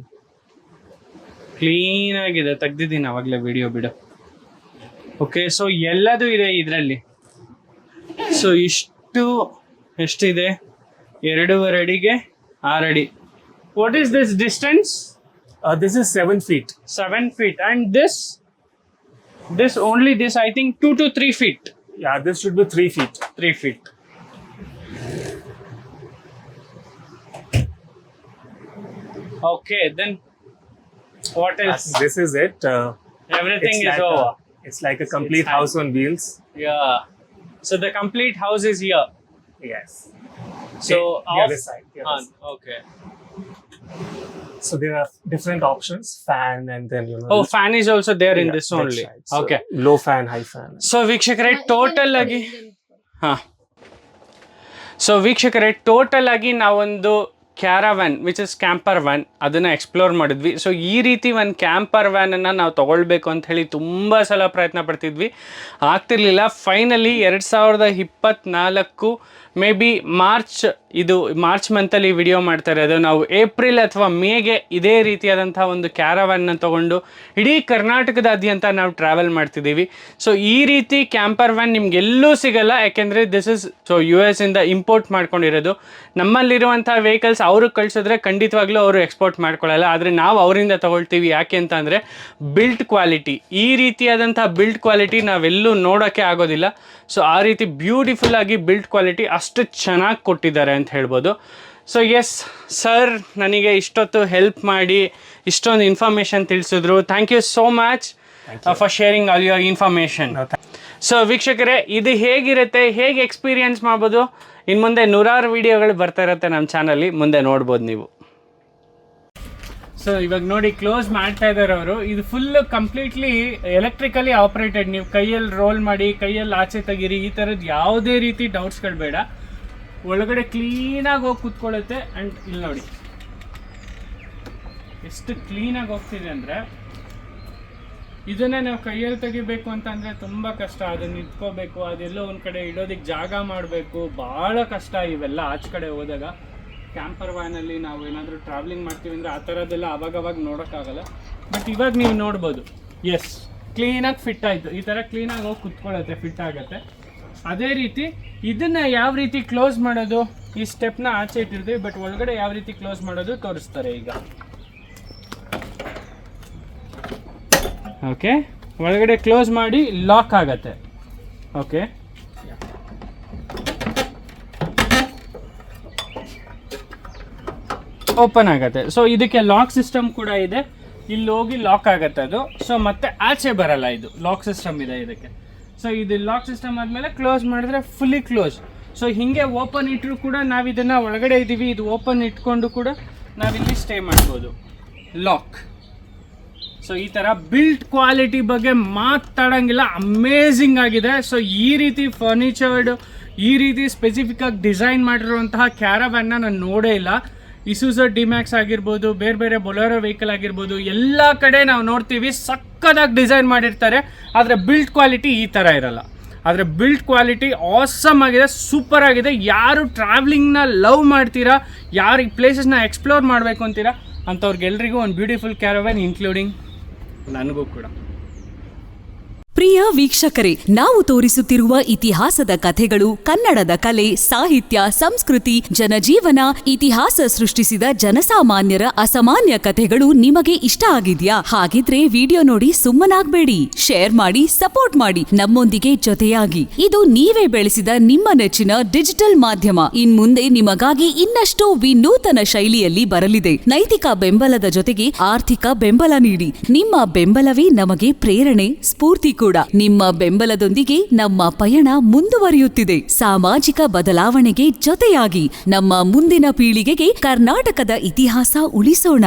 ಕ್ಲೀನ್ ಆಗಿದೆ, ತೆಗ್ದಿದ್ದೀನಿ ಅವಾಗಲೇ ವಿಡಿಯೋ ಬಿಡು. ಓಕೆ, ಸೊ ಎಲ್ಲದೂ ಇದೆ ಇದರಲ್ಲಿ. ಸೊ ಎಷ್ಟಿದೆ? 2.5 ಅಡಿಗೆ 6 ಅಡಿ. What is this distance? This is 7 feet. 7 feet. And this only this, I think 2 to 3 feet. Yeah, this should be 3 feet. 3 feet. Okay, then what else? This is it. Everything it's is like over. It's like a complete It's house on wheels. Yeah. So the complete house is here. Yes. So the other side. The other on. side. Okay. So there are different options: fan, and then Oh, fan is also there in yeah, this that's only. right. So Okay. low fan, high fan. So ವೀಕ್ಷಕರೇ ಟೋಟಲ್ ಆಗಿ ವೀಕ್ಷಕರೇ ಟೋಟಲ್ ಆಗಿ ನಾವೊಂದು caravan which is camper van ಅದನ್ನು ಎಕ್ಸ್ಪ್ಲೋರ್ ಮಾಡಿದ್ವಿ. ಸೊ ಈ ರೀತಿ ಒಂದು ಕ್ಯಾಂಪರ್ ವ್ಯಾನನ್ನು ನಾವು ತೊಗೊಳ್ಬೇಕು ಅಂತ ಹೇಳಿ ತುಂಬ ಸಲ ಪ್ರಯತ್ನ ಪಡ್ತಿದ್ವಿ, ಆಗ್ತಿರ್ಲಿಲ್ಲ. ಫೈನಲಿ 2024 ಮೇ ಬಿ ಮಾರ್ಚ್ ಮಂತಲ್ಲಿ ವಿಡಿಯೋ ಮಾಡ್ತಾ ಇರೋದು. ನಾವು ಏಪ್ರಿಲ್ ಅಥವಾ ಮೇಗೆ ಇದೇ ರೀತಿಯಾದಂಥ ಒಂದು ಕ್ಯಾರವ್ಯಾನ್ನ ತೊಗೊಂಡು ಇಡೀ ಕರ್ನಾಟಕದಾದ್ಯಂತ ನಾವು ಟ್ರಾವೆಲ್ ಮಾಡ್ತಿದ್ದೀವಿ. ಸೊ ಈ ರೀತಿ ಕ್ಯಾಂಪರ್ ವ್ಯಾನ್ ನಿಮ್ಗೆಲ್ಲೂ ಸಿಗಲ್ಲ, ಯಾಕೆಂದರೆ ದಿಸ್ ಇಸ್ US ಇಂದ ಇಂಪೋರ್ಟ್ ಮಾಡ್ಕೊಂಡಿರೋದು. ನಮ್ಮಲ್ಲಿರುವಂಥ ವೆಹಿಕಲ್ಸ್ ಅವ್ರಿಗೆ ಕಳಿಸಿದ್ರೆ ಖಂಡಿತವಾಗ್ಲೂ ಅವರು ಎಕ್ಸ್ಪೋರ್ಟ್ ಮಾಡ್ಕೊಳ್ಳಲ್ಲ, ಆದರೆ ನಾವು ಅವರಿಂದ ತೊಗೊಳ್ತೀವಿ. ಯಾಕೆ ಅಂತ ಅಂದರೆ ಬಿಲ್ಟ್ ಕ್ವಾಲಿಟಿ, ಈ ರೀತಿಯಾದಂಥ ಬಿಲ್ಟ್ ಕ್ವಾಲಿಟಿ ನಾವೆಲ್ಲೂ ನೋಡೋಕ್ಕೆ ಆಗೋದಿಲ್ಲ. ಸೊ ಆ ರೀತಿ ಬ್ಯೂಟಿಫುಲ್ ಆಗಿ ಬಿಲ್ಟ್ ಕ್ವಾಲಿಟಿ ಅಷ್ಟು ಚೆನ್ನಾಗಿ ಕೊಟ್ಟಿದ್ದಾರೆ ಅಂತ ಹೇಳ್ಬೋದು. ಸೊ ಎಸ್ ಸರ್, ನನಗೆ ಇಷ್ಟೊತ್ತು ಹೆಲ್ಪ್ ಮಾಡಿ ಇಷ್ಟೊಂದು ಇನ್ಫಾರ್ಮೇಷನ್ ತಿಳಿಸಿದ್ರು. Thank you so much for sharing all your information. So ವೀಕ್ಷಕರೇ, ಇದು ಹೇಗಿರುತ್ತೆ, ಹೇಗೆ ಎಕ್ಸ್ಪೀರಿಯನ್ಸ್ ಮಾಡ್ಬೋದು, ಇನ್ನು ಮುಂದೆ 100 ವೀಡಿಯೋಗಳು ಬರ್ತಾ ಇರುತ್ತೆ ನಮ್ಮ ಚಾನಲ್ಲಿ, ಮುಂದೆ ನೋಡ್ಬೋದು ನೀವು. ಸೊ ಇವಾಗ ನೋಡಿ ಕ್ಲೋಸ್ ಮಾಡ್ತಾ ಇದ್ದಾರೆ ಅವರು. ಇದು ಫುಲ್ ಕಂಪ್ಲೀಟ್ಲಿ ಎಲೆಕ್ಟ್ರಿಕಲಿ ಆಪ್ರೇಟೆಡ್. ನೀವು ಕೈಯಲ್ಲಿ ರೋಲ್ ಮಾಡಿ, ಕೈಯಲ್ಲಿ ಆಚೆ ತೆಗೀರಿ, ಈ ಥರದ್ದು ಯಾವುದೇ ರೀತಿ ಡೌಟ್ಸ್ಗಳು ಬೇಡ. ಒಳಗಡೆ ಕ್ಲೀನಾಗಿ ಹೋಗಿ ಕೂತ್ಕೊಳ್ಳುತ್ತೆ. ಆ್ಯಂಡ್ ಇಲ್ಲಿ ನೋಡಿ ಎಷ್ಟು ಕ್ಲೀನಾಗಿ ಹೋಗ್ತಿದೆ ಅಂದರೆ, ಇದನ್ನೇ ನಾವು ಕೈಯಲ್ಲಿ ತೆಗಿಬೇಕು ಅಂತಂದರೆ ತುಂಬ ಕಷ್ಟ. ಅದನ್ನು ನಿಂತ್ಕೋಬೇಕು, ಅದೆಲ್ಲೋ ಒಂದು ಕಡೆ ಇಡೋದಕ್ಕೆ ಜಾಗ ಮಾಡಬೇಕು, ಭಾಳ ಕಷ್ಟ ಇವೆಲ್ಲ ಆಚೆ ಕಡೆ ಹೋದಾಗ. ಕ್ಯಾಂಪರ್ ವ್ಯಾನಲ್ಲಿ ನಾವು ಏನಾದರೂ ಟ್ರಾವೆಲಿಂಗ್ ಮಾಡ್ತೀವಿ ಅಂದರೆ ಆ ಥರದ್ದೆಲ್ಲ ಅವಾಗವಾಗ ನೋಡೋಕ್ಕಾಗಲ್ಲ. ಬಟ್ ಇವಾಗ ನೀವು ನೋಡ್ಬೋದು, ಎಸ್ ಕ್ಲೀನಾಗಿ ಫಿಟ್ ಆಯಿತು. ಈ ಥರ ಕ್ಲೀನಾಗಿ ಹೋಗಿ ಕುತ್ಕೊಳ್ಳುತ್ತೆ, ಫಿಟ್ ಆಗುತ್ತೆ. ಅದೇ ರೀತಿ ಇದನ್ನು ಯಾವ ರೀತಿ ಕ್ಲೋಸ್ ಮಾಡೋದು, ಈ ಸ್ಟೆಪ್ನ ಆಚೆ ಇಟ್ಟಿರ್ತೀವಿ, ಬಟ್ ಒಳಗಡೆ ಯಾವ ರೀತಿ ಕ್ಲೋಸ್ ಮಾಡೋದು ತೋರಿಸ್ತಾರೆ ಈಗ. ಓಕೆ, ಒಳಗಡೆ ಕ್ಲೋಸ್ ಮಾಡಿ ಲಾಕ್ ಆಗತ್ತೆ. ಓಕೆ, ಓಪನ್ ಆಗತ್ತೆ. ಸೊ ಇದಕ್ಕೆ ಲಾಕ್ ಸಿಸ್ಟಮ್ ಕೂಡ ಇದೆ, ಇಲ್ಲಿ ಹೋಗಿ ಲಾಕ್ ಆಗತ್ತೆ ಅದು. ಸೊ ಮತ್ತೆ ಆಚೆ ಬರಲ್ಲ, ಇದು ಲಾಕ್ ಸಿಸ್ಟಮ್ ಇದೆ ಇದಕ್ಕೆ. ಸೊ ಇದು ಲಾಕ್ ಸಿಸ್ಟಮ್ ಆದಮೇಲೆ ಕ್ಲೋಸ್ ಮಾಡಿದ್ರೆ ಫುಲ್ಲಿ ಕ್ಲೋಸ್. ಸೊ ಹೀಗೆ ಓಪನ್ ಇಟ್ಟರು ಕೂಡ ನಾವು ಇದನ್ನು ಒಳಗಡೆ ಇದ್ದೀವಿ, ಇದು ಓಪನ್ ಇಟ್ಕೊಂಡು ಕೂಡ ನಾವಿಲ್ಲಿ ಸ್ಟೇ ಮಾಡ್ಬೋದು. ಲಾಕ್. ಸೊ ಈ ಥರ ಬಿಲ್ಟ್ ಕ್ವಾಲಿಟಿ ಬಗ್ಗೆ ಮಾತಾಡೋಂಗಿಲ್ಲ, ಅಮೇಝಿಂಗ್ ಆಗಿದೆ. ಸೊ ಈ ರೀತಿ ಫರ್ನಿಚರ್ಡ್, ಈ ರೀತಿ ಸ್ಪೆಸಿಫಿಕ್ಕಾಗಿ ಡಿಸೈನ್ ಮಾಡಿರುವಂತಹ ಕ್ಯಾರವ್ಯಾನ್ನ ನಾನು ನೋಡೇ ಇಲ್ಲ. ಇಸೂಝು ಡಿ-ಮ್ಯಾಕ್ಸ್ ಆಗಿರ್ಬೋದು, ಬೇರೆ ಬೇರೆ ಬೊಲೆರೋ ವೆಹಿಕಲ್ ಆಗಿರ್ಬೋದು, ಎಲ್ಲ ಕಡೆ ನಾವು ನೋಡ್ತೀವಿ ಸಕ್ಕದಾಗಿ ಡಿಸೈನ್ ಮಾಡಿರ್ತಾರೆ, ಆದರೆ ಬಿಲ್ಟ್ ಕ್ವಾಲಿಟಿ ಈ ಥರ ಇರಲ್ಲ. ಆದರೆ ಬಿಲ್ಟ್ ಕ್ವಾಲಿಟಿ ಆಸಮ್ ಆಗಿದೆ, ಸೂಪರ್ ಆಗಿದೆ. ಯಾರು ಟ್ರಾವೆಲಿಂಗ್ನ ಲವ್ ಮಾಡ್ತೀರಾ, ಯಾರು ಈ ಪ್ಲೇಸಸ್ನ ಎಕ್ಸ್ಪ್ಲೋರ್ ಮಾಡಬೇಕು ಅಂತೀರಾ ಅಂಥವ್ರಿಗೆಲ್ರಿಗೂ ಒಂದು ಬ್ಯೂಟಿಫುಲ್ ಕ್ಯಾರವ್ಯಾನ್, ಇನ್ಕ್ಲೂಡಿಂಗ್ ನನಗೂ ಕೂಡ. ಪ್ರಿಯ ವೀಕ್ಷಕರೇ, ನಾವು ತೋರಿಸುತ್ತಿರುವ ಇತಿಹಾಸದ ಕಥೆಗಳು ಕನ್ನಡದ ಕಲೆ, ಸಾಹಿತ್ಯ, ಸಂಸ್ಕೃತಿ, ಜನಜೀವನ, ಇತಿಹಾಸ ಸೃಷ್ಟಿಸಿದ ಜನಸಾಮಾನ್ಯರ ಅಸಾಮಾನ್ಯ ಕಥೆಗಳು ನಿಮಗೆ ಇಷ್ಟ ಆಗಿದ್ಯಾ? ಹಾಗಿದ್ರೆ ವಿಡಿಯೋ ನೋಡಿ ಸುಮ್ಮನಾಗ್ಬೇಡಿ, ಶೇರ್ ಮಾಡಿ, ಸಪೋರ್ಟ್ ಮಾಡಿ, ನಮ್ಮೊಂದಿಗೆ ಜೊತೆಯಾಗಿ. ಇದು ನೀವೇ ಬೆಳೆಸಿದ ನಿಮ್ಮ ನೆಚ್ಚಿನ ಡಿಜಿಟಲ್ ಮಾಧ್ಯಮ. ಇನ್ಮುಂದೆ ನಿಮಗಾಗಿ ಇನ್ನಷ್ಟು ವಿನೂತನ ಶೈಲಿಯಲ್ಲಿ ಬರಲಿದೆ. ನೈತಿಕ ಬೆಂಬಲದ ಜೊತೆಗೆ ಆರ್ಥಿಕ ಬೆಂಬಲ ನೀಡಿ. ನಿಮ್ಮ ಬೆಂಬಲವೇ ನಮಗೆ ಪ್ರೇರಣೆ, ಸ್ಫೂರ್ತಿ ಕೂಡ. ನಿಮ್ಮ ಬೆಂಬಲದೊಂದಿಗೆ ನಮ್ಮ ಪಯಣ ಮುಂದುವರಿಯುತ್ತಿದೆ. ಸಾಮಾಜಿಕ ಬದಲಾವಣೆಗೆ ಜೊತೆಯಾಗಿ ನಮ್ಮ ಮುಂದಿನ ಪೀಳಿಗೆಗೆ ಕರ್ನಾಟಕದ ಇತಿಹಾಸ ಉಳಿಸೋಣ.